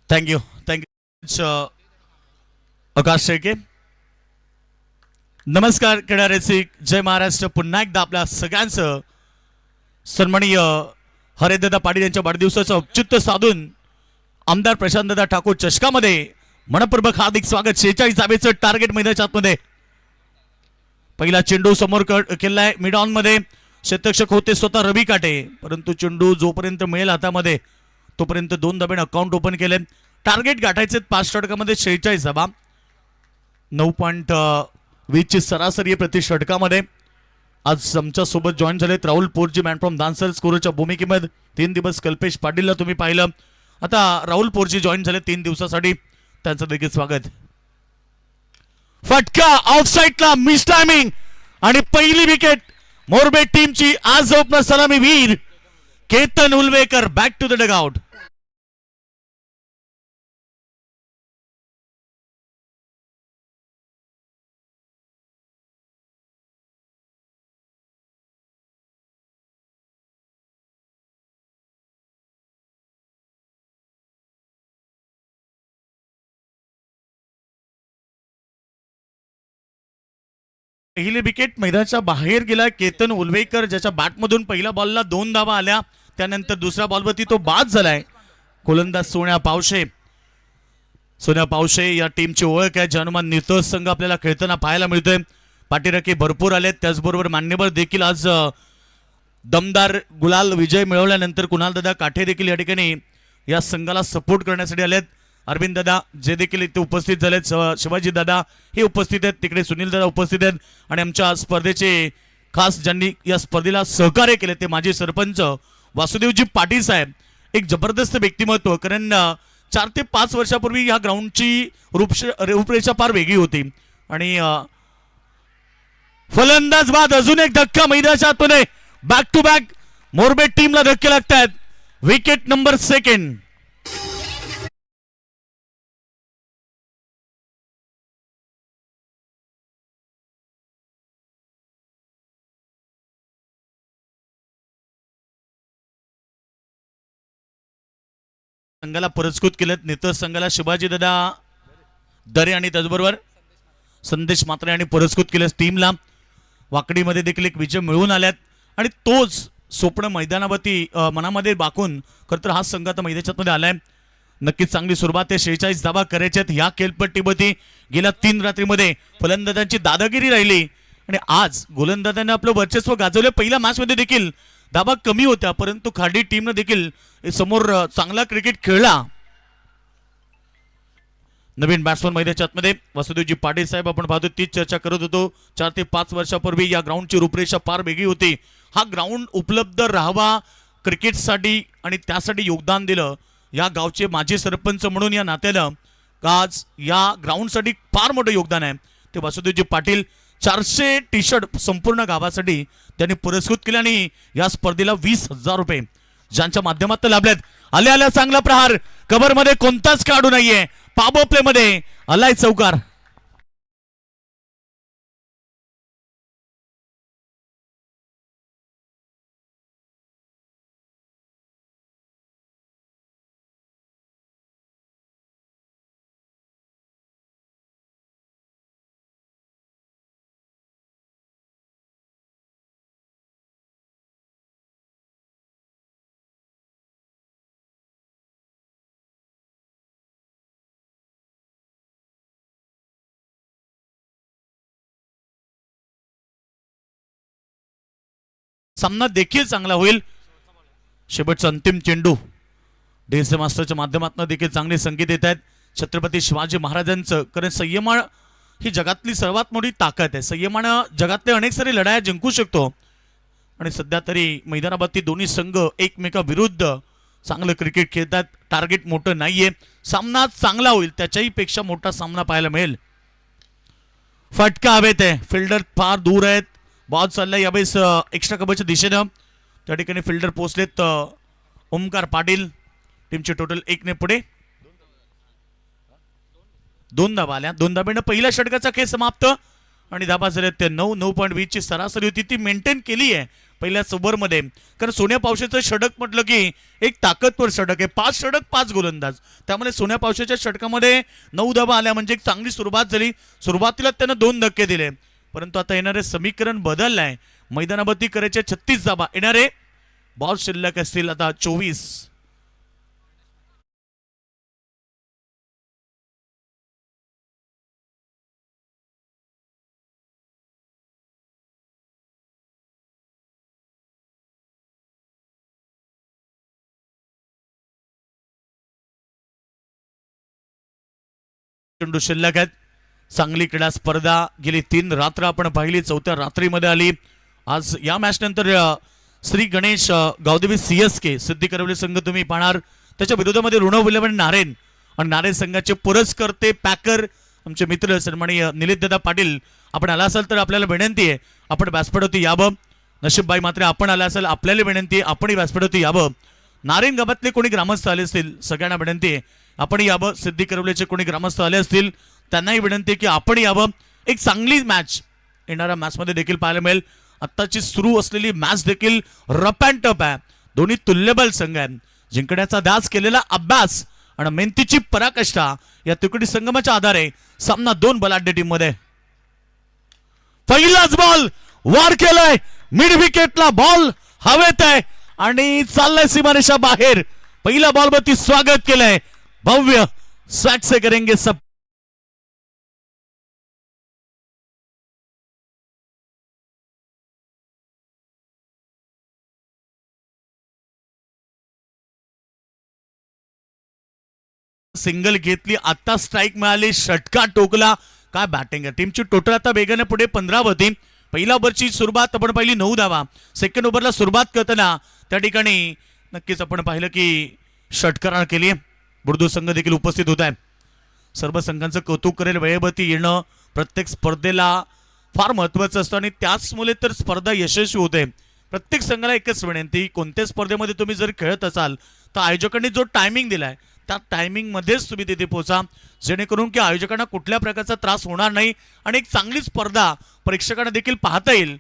थँक्यू आकाश शेळके. नमस्कार क्रीडा रसिक, जय महाराष्ट्र. पुन्हा एकदा आपल्या सगळ्यांचं सन्माननीय हरिदादा पाटील यांच्या वाढदिवसाचं औचित्य साधून आमदार प्रशांतदादा ठाकूर चषकामध्ये मनपूर्वक हार्दिक स्वागत. 46 धावेचं टार्गेट मैदानाच्या आतमध्ये. पहिला चेंडू समोर केलाय मिड ऑन मध्ये. क्षेत्ररक्षक होते स्वतः रवी काटे, परंतु चेंडू जोपर्यंत मिळेल हातामध्ये तोपर्यंत 2 धाब्याने अकाउंट ओपन केले. टार्गेट गाठायचे 5 षटकामध्ये 46 धाबा, 9.20 ची सरासरी प्रति षटकामध्ये. आज आमच्या सोबत जॉईन झालेत राहुल पोरजी, मॅन फ्रॉम दानसर, स्कोरच्या भूमिकेमध्ये 3 दिवस कल्पेश पाटीलला तुम्ही पाहिलं. आता राहुल पोरजी जॉईन झाले 3 दिवसासाठी, त्यांचं देखील स्वागत. फटका ऑफसाईडला, मिस टायमिंग आणि पहिली विकेट मोरबे टीमची. आज ओपनर सलामी वीर Ketan Ulwekar back to the dugout. पहिली विकेट मैदानाच्या बाहेर गेला केतन उलवेकर, ज्याच्या बॅटमधून पहिल्या बॉलला 2 धावा आल्या. त्यानंतर दुसऱ्या बॉलवरती तो बाद झालाय. गोलंदाज सोन्या पावशे. सोन्या पावशे या टीमची ओळख आहे. हनुमान नितळ संघ आपल्याला खेळताना पाहायला मिळतोय. पाठीराखे भरपूर आलेत, त्याचबरोबर मान्यवर देखील आज दमदार गुलाल विजय मिळवल्यानंतर कुणाल दादा काठे देखील या ठिकाणी या संघाला सपोर्ट करण्यासाठी आलेत. अरविंद दादा जे देखील इथे उपस्थित झालेत, शिवाजी दादा हे उपस्थित आहेत, तिकडे सुनील दादा उपस्थित आहेत आणि आमच्या स्पर्धेचे खास ज्यांनी या स्पर्धेला सहकार्य केले ते माजी सरपंच वासुदेवजी पाटील साहेब. एक जबरदस्त व्यक्तिमत्व, कारण 4 ते 5 वर्षापूर्वी या ग्राउंडची रूपरेषा फार वेगळी होती आणि फलंदाज बाद अजून एक धक्का मैदानाच्या आतमध्ये. बॅक टू बॅक मोरबे टीमला धक्के लागतात. Wicket number 2. संघाला पुरस्कृत केलेत. नेतृत्व संघाला शिवाजी दादा दरे आणि त्याचबरोबर संदेश मात्रे यांनी पुरस्कृत केले. टीमला वाकडीमध्ये देखील एक विजय मिळवून आल्यात आणि तोच स्वप्न मैदानावरती मनामध्ये बाकून खरं तर हा संघ आता मैदानामध्ये आलाय. नक्कीच चांगली सुरुवात आहे. 46 धावा करायच्यात ह्या खेळपट्टीवरती. गेल्या 3 रात्रीमध्ये फलंदाजांची दादागिरी राहिली आणि आज गोलंदाजांनी आपलं वर्चस्व गाजवलं. पहिल्या मॅचमध्ये देखील धावा कमी होत्या, परंतु खाडी टीमनं देखील समोर चांगला क्रिकेट खेळला. नवीन बॅट्समन मैदानाच्या आतमध्ये वासुदेवजी पाटील साहेब आपण पाहतो तीच चर्चा करत होतो. 4 ते 5 वर्षापूर्वी या ग्राउंडची रूपरेषा फार वेगळी होती. हा ग्राउंड उपलब्ध राहावा क्रिकेटसाठी आणि त्यासाठी योगदान दिलं या गावचे माजी सरपंच म्हणून या नात्यानं आज या ग्राउंडसाठी फार मोठं योगदान आहे ते वासुदेवजी पाटील. 400 टी शर्ट संपूर्ण गावासाठी त्यांनी पुरस्कृत केले आणि या स्पर्धेला 20,000 रुपये ज्यांच्या माध्यमातून लाभलेत. आल्या चांगला प्रहार, कव्हर मध्ये कोणताच काढू नाहीये. पाबो प्ले मध्ये आलाय चौकार. सामना देखील चांगला होईल. शेवटचा अंतिम चेंडू डेसे मास्टरच्या माध्यमातून देखील चांगले संकेत येत आहेत छत्रपती शिवाजी महाराजांचं. कारण संयमानं ही जगातली सर्वात मोठी ताकद आहे. संयमानं जगातले अनेक सारे लढाया जिंकू शकतो आणि सध्या तरी मैदानावरती दोन्ही संघ एकमेकाविरुद्ध चांगलं क्रिकेट खेळतात. टार्गेट मोठं नाहीये. सामना चांगला होईल, त्याच्याही पेक्षा मोठा सामना पाहायला मिळेल. फटका हवेत आहे. फिल्डर फार दूर आहेत. बॉल चाललाय यावेळेस एक्स्ट्रा कव्हरच्या दिशेनं. त्या ठिकाणी फिल्डर पोहोचलेत ओमकार पाटील. टीमचे टोटल 1 ने पुढे. 2 धाबा आल्या. 2 धाब्यानं पहिल्या षटकाचा खेळ समाप्त आणि धाबा झाल्यात ते 9.20 ची सरासरी होती ती मेंटेन केली आहे पहिल्याच ओव्हरमध्ये. कारण सोन्या पावशेचं षटक म्हटलं की एक ताकदवर षटक आहे. 5 षटक 5 गोलंदाज, त्यामुळे सोन्या पावशेच्या षटकामध्ये 9 धाबा आल्या म्हणजे एक चांगली सुरुवात झाली. सुरुवातीला त्यानं 2 धक्के दिले, परंतु आता येणारे समीकरण बदललंय. मैदानावरती करायचे 36 धाबा, येणारे बॉल शिल्लक असतील आता 24. चेंडू शिल्लक आहेत. चांगली क्रीडा स्पर्धा गेली 3 रात्र आपण पाहिली. 4थ्या रात्रीमध्ये आली. आज या मॅच नंतर श्री गणेश गावदेवी CSK सिद्धी करवली संघ तुम्ही पाहणार. त्याच्या विरोधामध्ये ऋणव 11 नारेन आणि नारेन संघाचे पुरस्कर्ते पॅकर आमचे मित्र सन्माननीय निलेशदादा पाटील. आपण आला असाल तर आपल्याला विनंती आहे आपण व्यासपीठावरती यावं. नशीबबाई मात्र आपण आला असाल आपल्याला विनंती आहे आपणही व्यासपीठावरती यावं. नारेन गावातले कोणी ग्रामस्थ आले असतील सगळ्यांना विनंती आहे आपण यावं. सिद्धी करवलेचे कोणी ग्रामस्थ आले असतील त्यांनाही विनंती आहे की आपण यावं. एक चांगली मॅच येणाऱ्या मॅचमध्ये देखील पाहायला मिळेल. आत्ताची सुरू असलेली मॅच देखील रफ अँड टफ आहे. दोन्ही तुल्यबल संघ आहेत. जिंकण्याचा ध्यास केलेला अभ्यास आणि मेहनतीची पराकाष्ठा या तिकोटी संगमाच्या आधारे सामना 2 बलाढ्य टीम मध्ये. पहिलाच बॉल वार केलाय. मिड विकेटला बॉल हवेत आहे आणि चाललाय सीमारेषा बाहेर. पहिला बॉल वरती स्वागत केलंय. भव्य स्वॅग से करेंगे सब. सिंगल घेतली, आता स्ट्राईक मिळाली, षटका टोकला. काय बॅटिंग आहे टीमची. टोटल आता वेगाने पुढे 15 होती. पहिल्या ओव्हरची सुरुवात आपण पाहिली 9 धावा. सेकंड ओव्हरला सुरुवात करताना त्या ठिकाणी नक्कीच आपण पाहिलं की षटकार केली. बुर्दू संघ देखील उपस्थित होत आहे. सर्व संघांचं कौतुक करेल. वेळेवरती येणं प्रत्येक स्पर्धेला फार महत्वाचं असतं आणि त्याचमुळे तर स्पर्धा यशस्वी होते. प्रत्येक संघाला एकच विनंती, कोणत्या स्पर्धेमध्ये तुम्ही जर खेळत असाल तर आयोजकांनी जो टायमिंग दिलाय त्या टायमिंग मध्येच तुम्ही तिथे पोहोचा, जेणेकरून की आयोजकांना कुठल्या प्रकारचा त्रास होणार नाही आणि एक चांगली स्पर्धा प्रेक्षकांना देखील पाहता येईल.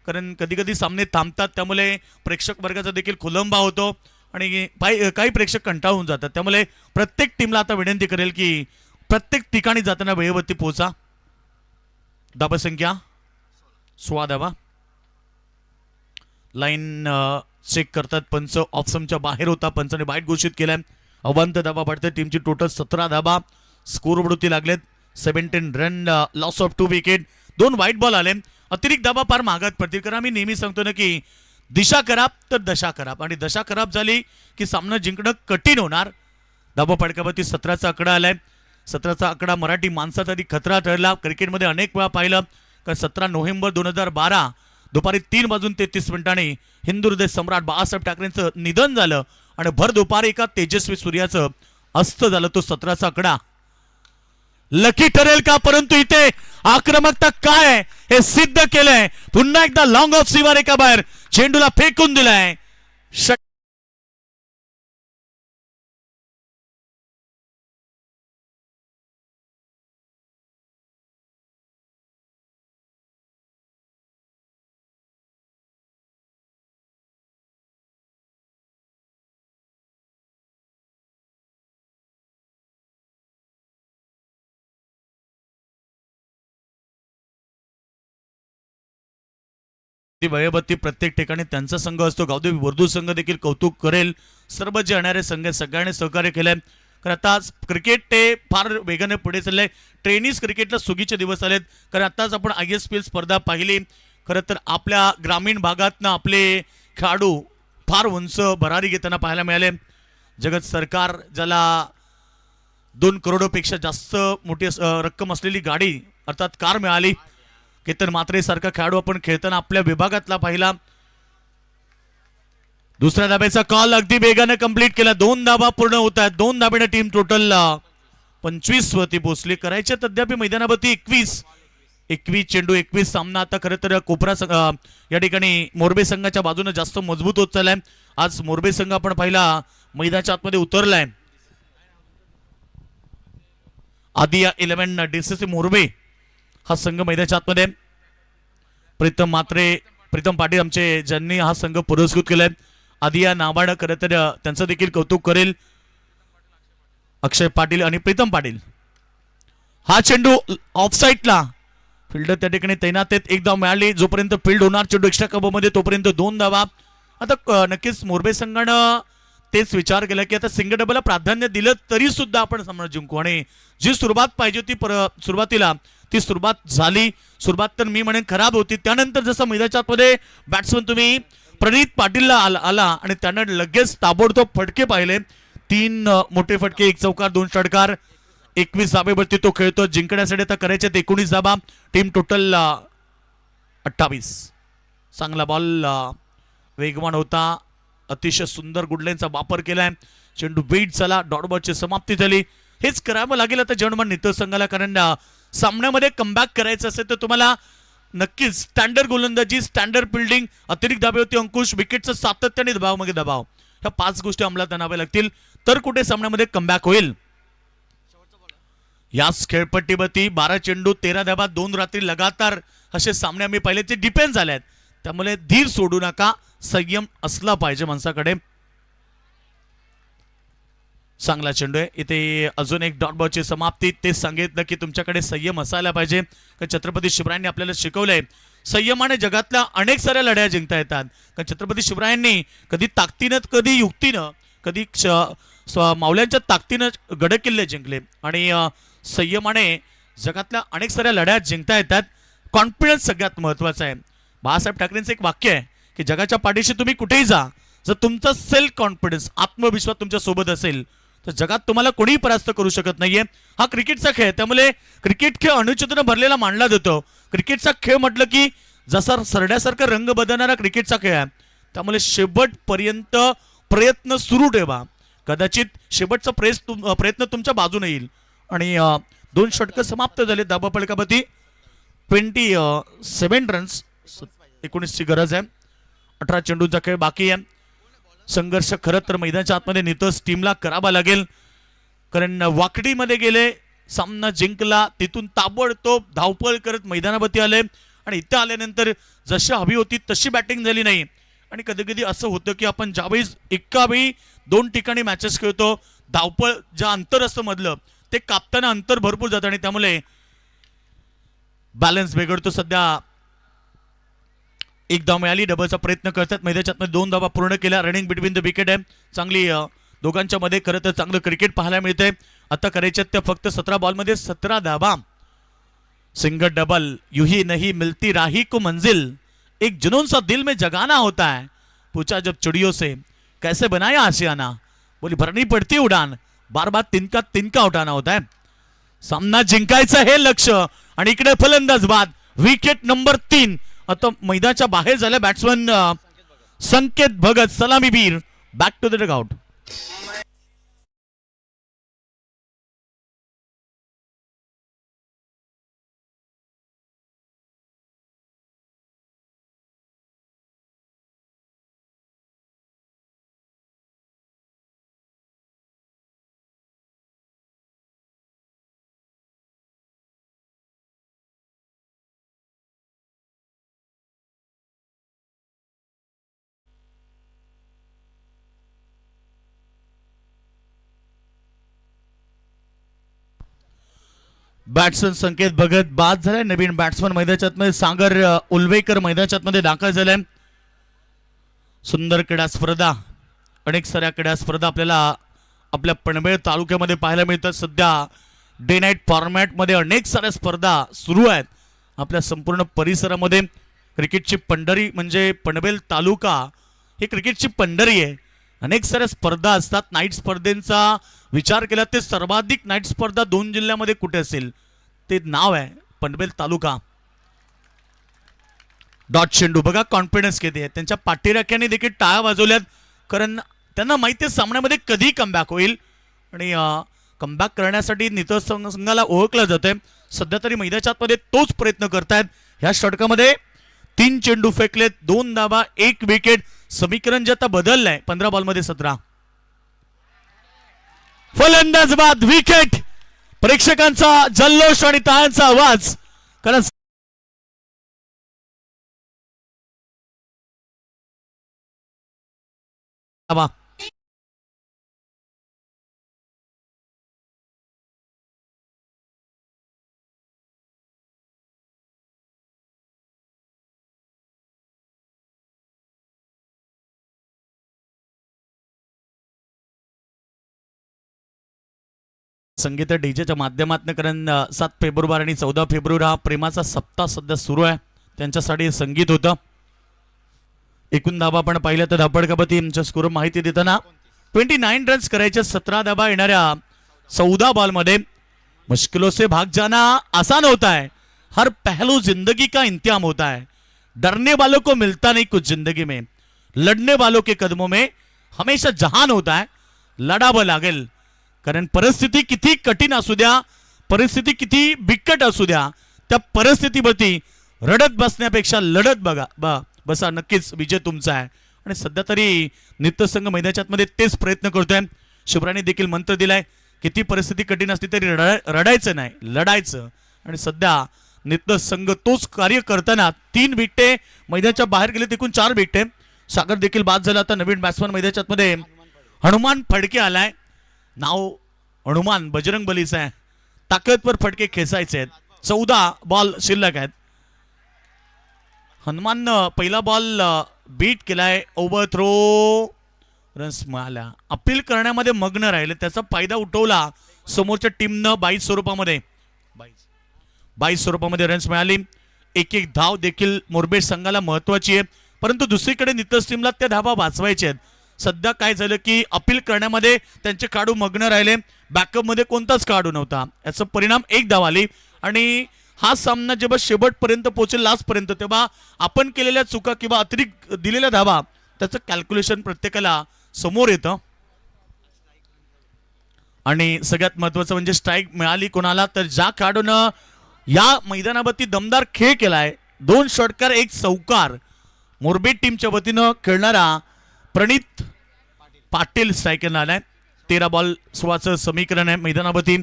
कारण कधी कधी सामने थांबतात, त्यामुळे प्रेक्षक वर्गाचा देखील खोलंबा होतो आणि काही प्रेक्षक कंटाळून जातात. त्यामुळे प्रत्येक टीमला आता विनंती करेल की प्रत्येक ठिकाणी जाताना वेळेवरती पोहोचा. धाबा संख्या 16 धाबा. लाईन चेक करतात पंच. ऑप्शनच्या बाहेर होता, पंचाने वाईट घोषित केलाय. अवांत धाबा पडते. टीमची टोटल 17 धाबा. स्कोरवरती लागलेत 17 run. Loss of 2 wicket. 2 white ball आले. अतिरिक्त धाबा फार महागात पडतील. कारण आम्ही नेहमी सांगतो ना की दिशा खराब तर दशा खराब, आणि दशा खराब झाली की सामना जिंकणं कठीण होणार. धाबा फडकावरती 17चा आकडा आलाय. 17चा आकडा मराठी माणसासाठी खतरा ठरला. क्रिकेटमध्ये अनेक वेळा पाहिलं. कारण 17 नोव्हेंबर 2012 दुपारी 3:33 हिंदू हृदय सम्राट बाळासाहेब ठाकरेंचं निधन झालं आणि भर दुपारी एका तेजस्वी सूर्याचं अस्त झालं. तो 17चा आकडा लकी ठरेल का? परंतु इथे आक्रमकता काय आहे हे सिद्ध केलंय. पुन्हा एकदा लॉंग ऑफ सीमा रेखा बाहेर चेंडूला फेकून दिलाय. वयोबत्ती प्रत्येक ठिकाणी त्यांचा संघ असतो. गावदेवी बुर्दू संघ देखील कौतुक करेल. सर्व जे येणारे संघ सगळ्यांनी सहकार्य केलंय. कारण आता क्रिकेट ते फार वेगाने पुढे चाललंय. टेनिस क्रिकेटला सुगीचे दिवस आलेत. कारण आताच आपण ISPL स्पर्धा पाहिली. खरं तर आपल्या ग्रामीण भागातनं आपले खेळाडू फार उंच भरारी घेताना पाहायला मिळाले. जगत सरकार ज्याला 2 करोडपेक्षा जास्त मोठी रक्कम असलेली गाडी अर्थात कार मिळाली. केतन मात्रे सारखा खेळाडू आपण खेळताना आपल्या विभागातला पाहिला. दुसऱ्या धाब्याचा कॉल अगदी वेगाने कंप्लीट केला. 2 धाबा पूर्ण होत आहेत. 2 धाब्याने टीम टोटल 25 वरती पोहोचली. करायच्या अद्याप मैदानावरती 21 चेंडू 21 सामना. आता खरं तर कोपरा या ठिकाणी मोरबे संघाच्या बाजूने जास्त मजबूत होत चाललाय. आज मोरबे संघ आपण पाहिला मैदानाच्या आतमध्ये उतरलाय. आदिया 11 DCC मोरबे हा संघ मैदानाच्या आतमध्ये. प्रीतम पाटील आमचे ज्यांनी हा संघ पुरस्कृत केलाय. आदिया नावानं खरं तर त्यांचं देखील कौतुक करेल अक्षय पाटील आणि प्रीतम पाटील. हा चेंडू ऑफसाईडला. फिल्डर त्या ठिकाणी तैनात आहेत. 1 धाव मिळाली. जोपर्यंत फील्ड होणार चेंडू एक्स्ट्रा कबमध्ये तोपर्यंत 2 धावा. आता नक्कीच मोरबे संघानं तेच विचार केला की आता सिंगल डबलला प्राधान्य दिलं तरी सुद्धा आपण सामना जिंकू, आणि जी सुरुवात पाहिजे होती सुरुवातीला ती सुरुवात झाली. सुरुवात तर मी म्हणेन खराब होती. त्यानंतर जसं मैदानाच्या आतमध्ये बॅट्समन तुम्ही प्रणित पाटीलला आला आणि त्यानं लगेच ताबडतोब फटके पाहिले. 3 मोठे फटके, 1 चौकार 2 षटकार. 21 धाबेवरती तो खेळतो. जिंकण्यासाठी आता करायचे 19 धाबा. Team total 28. चांगला बॉल वेगवान होता. अतिशय सुंदर गुडलाईनचा वापर केलाय. चेंडू वेट झाला. डॉट बॉलची समाप्ती झाली. हेच करावं लागेल आता जर्मन नेतृत्व संघाला. कारण सामन्यामध्ये कमबॅक करायचं असेल तर तुम्हाला नक्कीच स्टँडर्ड गोलंदाजी, स्टँडर्ड फिल्डिंग, अतिरिक्त धाब्यावरती अंकुश, विकेटचं सातत्याने दबावामध्ये दबाव, ह्या 5 गोष्टी अंमलात आणाव्या लागतील तर कुठे सामन्यामध्ये कमबॅक होईल. याच खेळपट्टीवरती 12 चेंडू 13 धाबा 2 रात्री लगातार असे सामने आम्ही पाहिले. ते डिपेंड झाले आहेत. त्यामुळे धीर सोडू नका. संयम असला पाहिजे माणसाकडे. चांगला चेंडू आहे. इथे अजून एक डॉट बॉलची समाप्ती. तेच सांगितलं की तुमच्याकडे संयम असायला पाहिजे. कारण छत्रपती शिवरायांनी आपल्याला शिकवलंय संयमाने जगातल्या अनेक साऱ्या लढ्या जिंकता येतात. कारण छत्रपती शिवरायांनी कधी ताकदीनं, कधी युक्तीनं, कधी मावल्यांच्या ताकदीनं गडकिल्ले जिंकले आणि संयमाने जगातल्या अनेक साऱ्या लढ्या जिंकता येतात. कॉन्फिडन्स सगळ्यात महत्वाचा आहे. बाळासाहेब ठाकरेंचं एक वाक्य आहे की जगाच्या पाठीशी तुम्ही कुठेही जा, जर तुमचा सेल्फ कॉन्फिडन्स, आत्मविश्वास तुमच्या सोबत असेल तर जगात तुम्हाला कोणीही परास्त करू शकत नाहीये. हा क्रिकेटचा खेळ, त्यामुळे क्रिकेट खेळ अणुचितीनं भरलेला मानला जातो. क्रिकेटचा खेळ म्हटलं की जसा सरड्यासारखा रंग बदलणारा क्रिकेटचा खेळ आहे, त्यामुळे शेवटपर्यंत प्रयत्न सुरू ठेवा. कदाचित शेवटचा प्रयत्न तुमच्या बाजूने येईल. आणि 2 षटकं समाप्त झाले. दाबा फलकापती 27 रन्स, 19ची गरज आहे. 18 चेंडूचा खेळ बाकी आहे. संघर्ष खरं तर मैदानाच्या आतमध्ये नितस टीमला करावा लागेल, कारण वाकडीमध्ये गेले, सामना जिंकला, तिथून ताबडतोब धावपळ करत मैदानावरती आले आणि इथं आल्यानंतर जशी हवी होती तशी बॅटिंग झाली नाही. आणि कधी कधी असं होतं की आपण ज्यावेळी एका वेळी 2 ठिकाणी मॅचेस खेळतो, धावपळ ज्या अंतर असतं मधलं ते कापताना अंतर भरपूर जातं आणि त्यामुळे बॅलन्स बिघडतो. सध्या 1 धाव मिळाली, डबलचा प्रयत्न करतात. मैदानात 2 धावा पूर्ण केल्या. रनिंग बिटवीन द विकेट आहे. चांगली दोघांच्या मध्ये खरं तर चांगलं क्रिकेट पाहायला मिळतंय. आता करायच्यात त्या फक्त 17 बॉलमध्ये 17 धावा. सिंगल डबल यू ही नहीं मिलती राही को मंजिल, एक जुनून सा दिल में जगाना होता है, पूछा जब चिड़ियों से कैसे बनाया आशियाना, बोली भरनी पड़ती उड़ान, बार बार तिनका तिनका उठाना होता है. सामना जिंकायचं हे लक्ष. आणि इकडे फलंदाज बाद, विकेट नंबर 3. आता मैदानाच्या बाहेर झाल्या बॅट्समन संकेत भगत, सलामीवीर, back to the dugout. Batsman Sanket Bhagat बाद झालाय. नवीन बॅट्समन मैदानाच्या मध्ये सागर उलवेकर मैदानाच्या मध्ये दाखल झालाय. सुंदर क्रीडा स्पर्धा, अनेक साऱ्या क्रीडा स्पर्धा आपल्याला आपल्या पनवेल तालुक्यामध्ये पाहायला मिळतात. सध्या डे नाईट फॉर्मॅटमध्ये अनेक साऱ्या स्पर्धा सुरू आहेत. आपल्या संपूर्ण परिसरामध्ये क्रिकेटची पंढरी म्हणजे पनवेल तालुका ही क्रिकेटची पंढरी आहे. अनेक साऱ्या स्पर्धा असतात. नाईट स्पर्धेचा विचार केला ते सर्वाधिक नाईट स्पर्धा 2 जिल्ह्यामध्ये कुठे असेल ते नाव आहे पनवेल तालुका. डॉट चेंडू बघा, कॉन्फिडन्स किती आहे. त्यांच्या पाठीराख्याने देखील टाळ्या वाजवल्यात, कारण त्यांना माहिती आहे सामन्यामध्ये कधी कमबॅक होईल. आणि कमबॅक करण्यासाठी नितळ संघाला ओळखलं जातंय. सध्या तरी मैदानाच्या आतमध्ये तोच प्रयत्न करतायत. ह्या षटकामध्ये 3 चेंडू फेकलेत, 2 धावा, 1 विकेट. समीकरण जे आता बदललंय 15 बॉलमध्ये 17. फलंदाज बाद, विकेट. प्रेक्षकांचा जल्लोष आणि टाळ्यांचा आवाज, कारण संगीत डीजेच्या माध्यमातून, कारण 7 फेब्रुवारी आणि 14 फेब्रुवारी हा प्रेमाचा सप्ताह सध्या सुरू आहे. त्यांच्यासाठी संगीत होतं. एकूण धाबा आपण पाहिल्या तर धापडकापती यांच्या स्कोर माहिती देताना 29 रन्स करायचे, 17 धाबा येणाऱ्या 14 बॉलमध्ये. मुश्किलों से भाग जाना आसान होता है, हर पहलू जिंदगी का इंतजाम होता है, डरने वालों को मिलता नहीं कुछ जिंदगी में, लड़ने वालों के कदमों में हमेशा जहान होता है, लढावं लागेल. कारण परिस्थिती किती कठीण असू द्या, परिस्थिती किती बिकट असू द्या, त्या परिस्थितीवरती रडत बसण्यापेक्षा लढत बसा, नक्कीच विजय तुमचा आहे. आणि सध्या तरी नित्यसंघ मैदानाच्या मध्ये तेच प्रयत्न करतोय. शिवराने देखील मंत्र दिलाय, किती परिस्थिती कठीण असली तरी रडायचं नाही, लढायचं. आणि सध्या नित्यसंघ तोच कार्य करताना 3 विकेटे मैदानाच्या बाहेर गेले, एकूण 4 विकेटे. सागर देखील बाद झाला. आता नवीन बॅट्समन मैदानाच्या मध्ये हनुमान फडके आलाय. नाव हनुमान बजरंग बलीचं आहे. ताकदवर फटके खेचायचे आहेत. 14 बॉल शिल्लक आहेत. हनुमान पहिला बॉल बीट केलाय, ओव्हर थ्रो, रन्स मिळाल्या. अपील करण्यामध्ये मग्न राहिले, त्याचा फायदा उठवला समोरच्या टीमनं. 22 स्वरूपामध्ये रन्स मिळाली. 1-1 धाव देखील मोरबेट संघाला महत्वाची आहे, परंतु दुसरीकडे नितस टीमला त्या धावा वाचवायच्या आहेत. सध्या काय झालं की अपील करण्यामध्ये त्यांचे खेळाडू मग्न राहिले, बॅकअप मध्ये कोणताच खेळाडू नव्हता, याचा परिणाम एक धाव आली. आणि हा सामना जेव्हा शेवटपर्यंत पोहोचेल लास्ट पर्यंत, तेव्हा आपण केलेल्या चुका किंवा अतिरिक्त दिलेल्या धावा त्याचं कॅल्क्युलेशन प्रत्येकाला समोर येतं. आणि सगळ्यात महत्वाचं म्हणजे स्ट्राईक मिळाली कोणाला, तर ज्या खेळाडूनं या मैदानावरती दमदार खेळ केलाय, 2 षटकार 1 चौकार, मोरबी टीमच्या वतीनं खेळणारा प्रणित पाटील स्ट्रायकर आलाय. 13 बॉल 16चं समीकरण आहे मैदानावरती.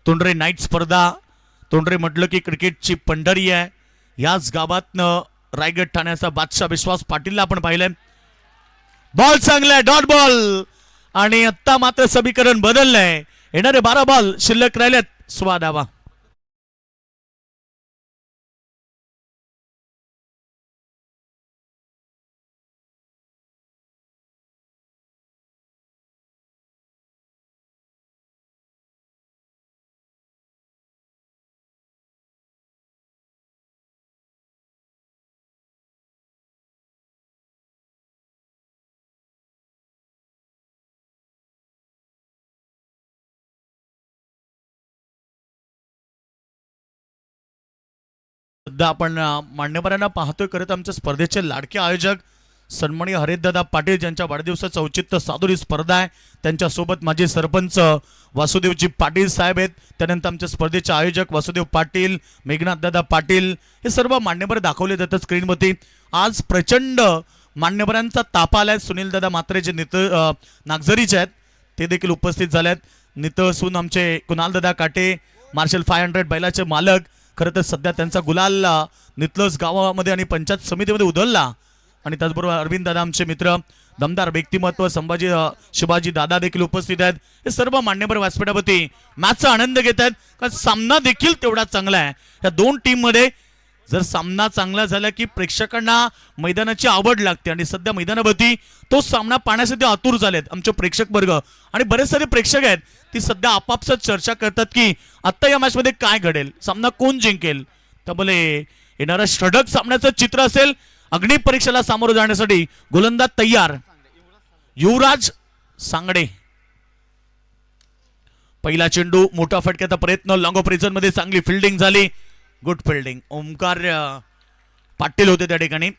तोंडरे नाईट स्पर्धा, तोंडरे म्हटलं की क्रिकेटची पंढरी आहे. याच गावातनं रायगड ठाण्याचा बादशाह विश्वास पाटीलला आपण पाहिलंय. बॉल चांगलाय, डॉट बॉल. आणि आता मात्र समीकरण बदललंय, येणारे 12 बॉल शिल्लक राहिलेत, 16 धावा. सध्या आपण मान्यवरांना पाहतोय. करत आमच्या स्पर्धेचे लाडके आयोजक सन्माननीय हरिदादा पाटील ज्यांच्या वाढदिवसाचं औचित्य साधून ही स्पर्धा आहे, त्यांच्यासोबत माझे सरपंच वासुदेवजी पाटील साहेब आहेत. त्यानंतर आमच्या स्पर्धेचे आयोजक वासुदेव पाटील, मेघनाथदादा पाटील, हे सर्व मान्यवर दाखवले जातात स्क्रीनवरती. आज प्रचंड मान्यवरांचा तापा आलाय. सुनीलदादा मात्रे जे नागझरीचे आहेत ते देखील उपस्थित झाले आहेत. नितळसून आमचे कुणालदादा काटे, मार्शल 500 बैलाचे मालक. खरं तर सध्या त्यांचा गुलाल नितलस गावामध्ये आणि पंचायत समितीमध्ये उधळला. आणि त्याचबरोबर अरविंद दादा आमचे मित्र, दमदार व्यक्तिमत्व शिवाजी दादा देखील उपस्थित आहेत. हे सर्व मान्यवर व्यासपीठावरती मॅचचा आनंद घेत आहेत, कारण सामना देखील तेवढा चांगला आहे. या 2 टीम मध्ये जर सामना चांगला झाला की प्रेक्षकांना मैदानाची आवड लागते. आणि सध्या मैदानावरती तो सामना पाहण्यासाठी आतुर झालेत आमचे प्रेक्षक वर्ग. आणि बरेच सारे प्रेक्षक आहेत ती सध्या आपापसात चर्चा करतात की आता या मॅच मध्ये काय घडेल, सामना कोण जिंकेल. त्यामुळे येणारा षटक सामन्याचं चित्र असेल. अग्नि परीक्षेला सामोरं जाण्यासाठी गोलंदाज तयार. युवराज सांगडे, पहिला चेंडू, मोठा फटक्याचा प्रयत्न, लॉंग ऑफ रिझन मध्ये चांगली फिल्डिंग झाली, गुड फिल्डिंग. ओमकार पाटील होते त्या ठिकाणी.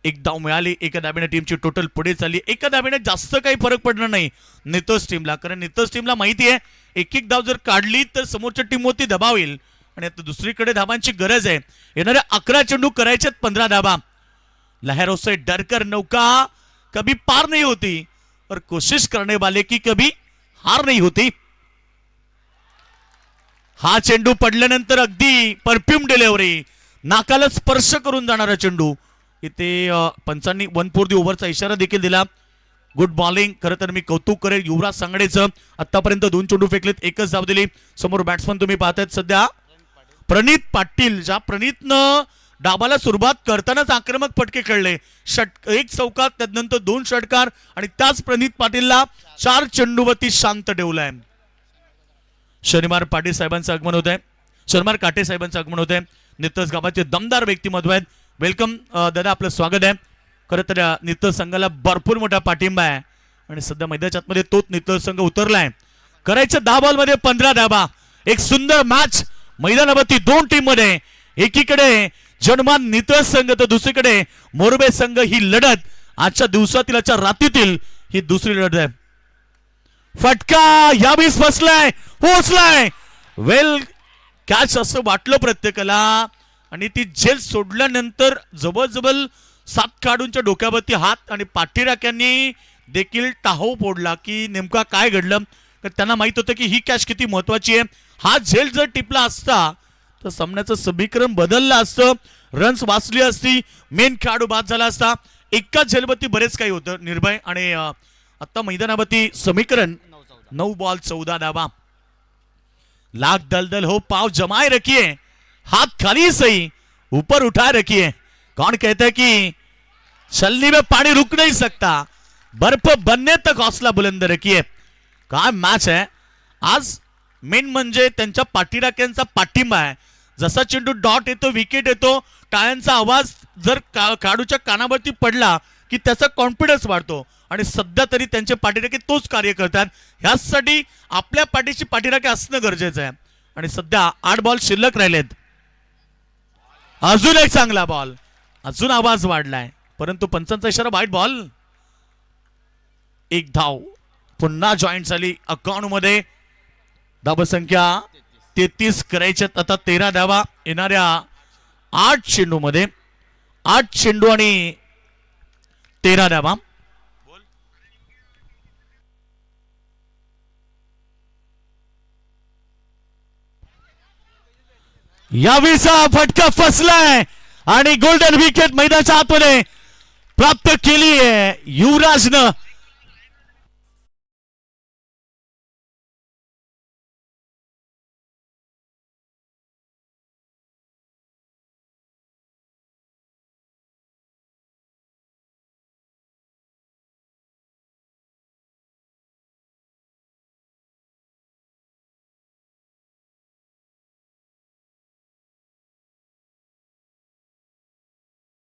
1 धाव मिळाली. एका धावेने टीमची टोटल पुढे चालली. एका धावेने जास्त काही फरक पडणार नाही नितोज टीमला, कारण नितोज टीमला माहिती आहे 1-1 धाव जर काढली तर समोरच्या टीमवरती दबाव येईल. आणि आता दुसरीकडे धावांची गरज आहे. येणाऱ्या 11 चेंडू करायचे 15 धावा. लहरों से डरकर नौका कभी पार नहीं होती और कोशिश करने वाले की कभी हार नहीं होती. हा चेंडू पडल्यानंतर अगदी परफ्यूम डिलिव्हरी, नाकाला स्पर्श करून जाणारा चेंडू. इथे पंचांनी 1 4 ओव्हरचा इशारा देखील दिला. Good bowling. खरं तर मी कौतुक करेल युवराज सांगडेचं. आतापर्यंत 2 चेंडू फेकलेत, 1च धाव दिली. समोर बॅट्समन तुम्ही पाहतायत सध्या प्रणित पाटील. ज्या प्रणितनं डाबाला सुरुवात करतानाच आक्रमक फटके खेळले, 1 चौकार, त्यानंतर 2 षटकार. आणि त्याच प्रणित पाटीलला 4 चेंडूवरती शांत ठेवलाय. शनिवार पाटील साहेबांचं आगमन होत आहे, शनिवार काटे साहेबांचं आगमन होत आहे. नितस गावाचे दमदार व्यक्तिमत्व आहेत. वेलकम दादा, आपलं स्वागत आहे. खरं तर नितस संघाला भरपूर मोठा पाठिंबा आहे आणि सध्या मैदानाच्या आतमध्ये तोच नितस संघ उतरलाय. करायचं 10 बॉल मध्ये 15 धावा. एक सुंदर मॅच मैदानावरती 2 टीम मध्ये. एकीकडे जनमान नितस संघ तर दुसरीकडे मोरबे संघ. ही लढत आजच्या दिवसातील, आजच्या रात्रीतील ही दुसरी लढत आहे. फटका यावेळेस फसलाय, पोहोचलाय, वेल कॅच असं वाटलं प्रत्येकाला. आणि ती झेल सोडल्यानंतर जवळजवळ 7 खेळाडूंच्या डोक्यावरती हात आणि पाठीराख्यांनी देखील टाहो फोडला की नेमका काय घडलं. त्यांना माहित होतं की ही कॅच किती महत्वाची आहे. हा झेल जर टिपला असता तर सामन्याचं समीकरण बदललं असतं, रन्स वाचली असती, मेन खेळाडू बाद झाला असता. एकाच झेलवरती बरेच काही होतं निर्भय. आणि आता मैदानावरती समीकरण 9 बॉल 14 धावा. लाख दलदल हो पाव जमाए रखिए, हाथ खाली सही ऊपर उठाए रखिए. कौन कहता है कि छलनी में पानी रुक नहीं सकता, बर्फ बनने तक हौसला बुलंद रखिए. काय मॅच आहे आज. मेन म्हणजे त्यांच्या पाठीराख्यांचा पाठिंबा आहे. जसा चेंडू डॉट येतो, विकेट येतो, टाळ्यांचा आवाज जर खेळाडूच्या कानावरती पडला की त्याचा कॉन्फिडन्स वाढतो आणि सध्या तरी त्यांचे पाठीराखे तोच कार्य करतात. ह्यासाठी आपल्या पाठीशी पाठीराखे असणं गरजेचं आहे. आणि सध्या 8 बॉल शिल्लक राहिलेत. अजून एक चांगला बॉल, अजून आवाज वाढलाय, परंतु पंचांचा इशारा वाईट बॉल. एक धाव पुन्हा जॉईंट झाली अकाउंट मध्ये. धावसंख्या 33 करायच्यात आता. 13 धावा येणाऱ्या 8 चेंडू मध्ये. 8 चेंडू आणि 13 धावा. यावेळीचा फटका फसलाय आणि गोल्डन विकेट मैदानाच्या आतमध्ये प्राप्त केली आहे युवराजनं.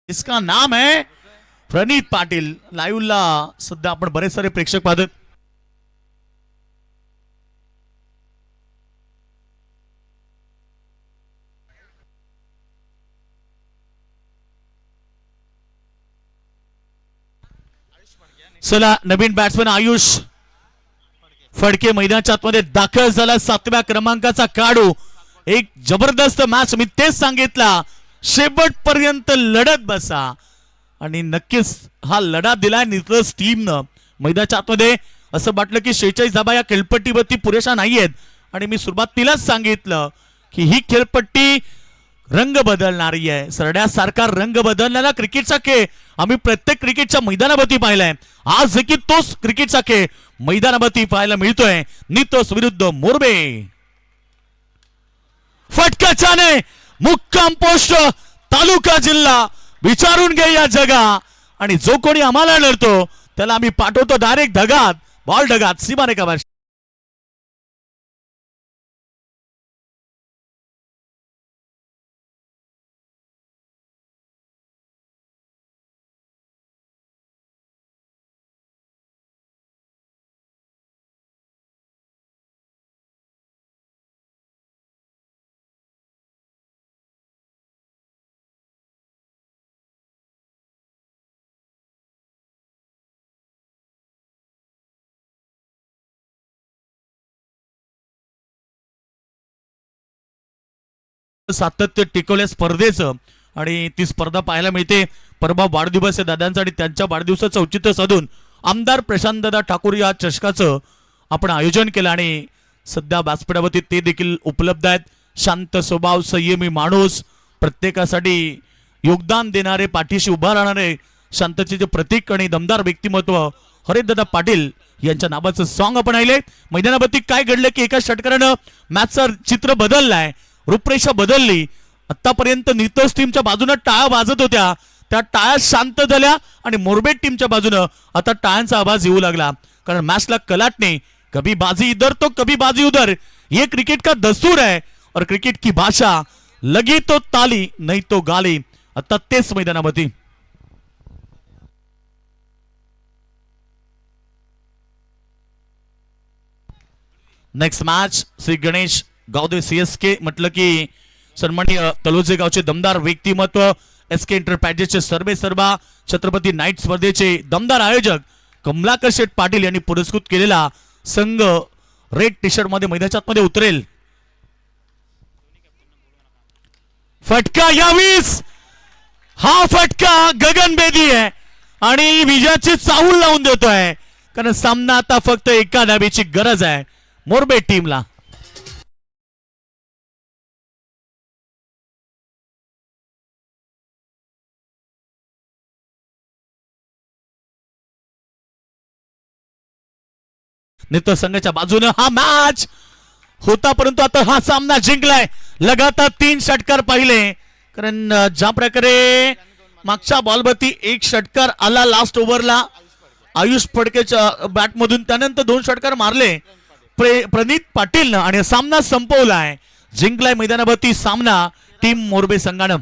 इसका नाम है प्रणीत पाटील. लाईव्हला सध्या आपण बरेच सारे प्रेक्षक पाहतो. चला नवीन बॅट्समन आयुष फडके मैदानाच्या आतमध्ये दाखल झाला. 7व्या क्रमांकाचा काढू. एक जबरदस्त मॅच, मी तेच सांगितला, शेवटपर्यंत लढत बसा. आणि नक्कीच हा लढा दिलाय नितस टीमनं. मैदानाच्या आतमध्ये असं वाटलं की 46 धाबा या खेळपट्टीवरती पुरेशा नाहीयेत. आणि मी सुरुवातीलाच सांगितलं की ही खेळपट्टी रंग बदलणारी आहे. सरड्यासारखा रंग बदलणारा क्रिकेटचा खेळ आम्ही प्रत्येक क्रिकेटच्या मैदानावरती पाहिलाय. आज देखील तोच क्रिकेटचा खेळ मैदानावरती पाहायला मिळतोय. नितोस विरुद्ध मोरबे. फटकाच्याने मुक्काम पोस्ट तालुका जिल्हा विचारून घे या जगा. आणि जो कोणी आम्हाला लढतो त्याला आम्ही पाठवतो डायरेक्ट ढगात. बॉल ढगात सीमारेखावर. सातत्य टिकवल्या स्पर्धेचं आणि ती स्पर्धा पाहायला मिळते. परवा वाढदिवस आहे दादांचा आणि त्यांच्या वाढदिवसाचं औचित्य साधून आमदार प्रशांतदादा ठाकूर या चषकाचं आपण आयोजन केलं आणि सध्या व्यासपीठावरती ते देखील उपलब्ध आहेत. शांत स्वभाव, संयमी माणूस, प्रत्येकासाठी योगदान देणारे, पाठीशी उभा राहणारे, शांततेचे प्रतीक आणि दमदार व्यक्तिमत्व हरिदादा पाटील यांच्या नावाचं सॉन्ग आपण ऐकले. मैदानावरती काय घडलं की एका षटकारानं मॅचचं चित्र बदललंय, रूपरेषा बदलली. आतापर्यंत नितोस टीमच्या बाजूने टाळ्या वाजत होत्या, त्या टाळ्या शांत झाल्या आणि मोरबेट टीमच्या बाजूने आता टाळ्यांचा आवाज येऊ लागला. कारण मॅचला कलाटणे, कभी बाजी इधर तो कभी बाजी उधर, ये क्रिकेट का दस्तूर है और क्रिकेट की भाषा लगी तो ताली नहीं तो गाली. आता तेच मैदानावरती next match Shri Ganesh Gavde CSK म्हटलं की सन्माननीय तलोजे गावचे दमदार व्यक्तिमत्व, एसके एंटरप्राइजेसचे सर्वे सर्वा छत्रपती नाईट स्पर्धेचे दमदार आयोजक कमलाकर शेठ पाटील यांनी पुरस्कृत केलेला संघ रेड टी शर्ट मध्ये मैदानाच्या मध्ये उतरेल. फटका यावीस, हा फटका गगनभेदी आहे आणि विजयाची चाहूल लावून देतोय. कारण सामना आता फक्त एका धावेची गरज आहे मोरबे टीमला. नेतो संघाच्या बाजूने हा मॅच होता, परंतु आता हा सामना जिंकलाय. लगातार 3 षटकार पाहिले. कारण ज्या प्रकारे मागच्या बॉलवरती एक षटकार आला लास्ट ओव्हरला आयुष फडकेच्या बॅट मधून, त्यानंतर 2 षटकार मारले प्रणीत पाटील आणि सामना संपवलाय. जिंकलाय मैदानावरती सामना टीम मोरबे संघानं.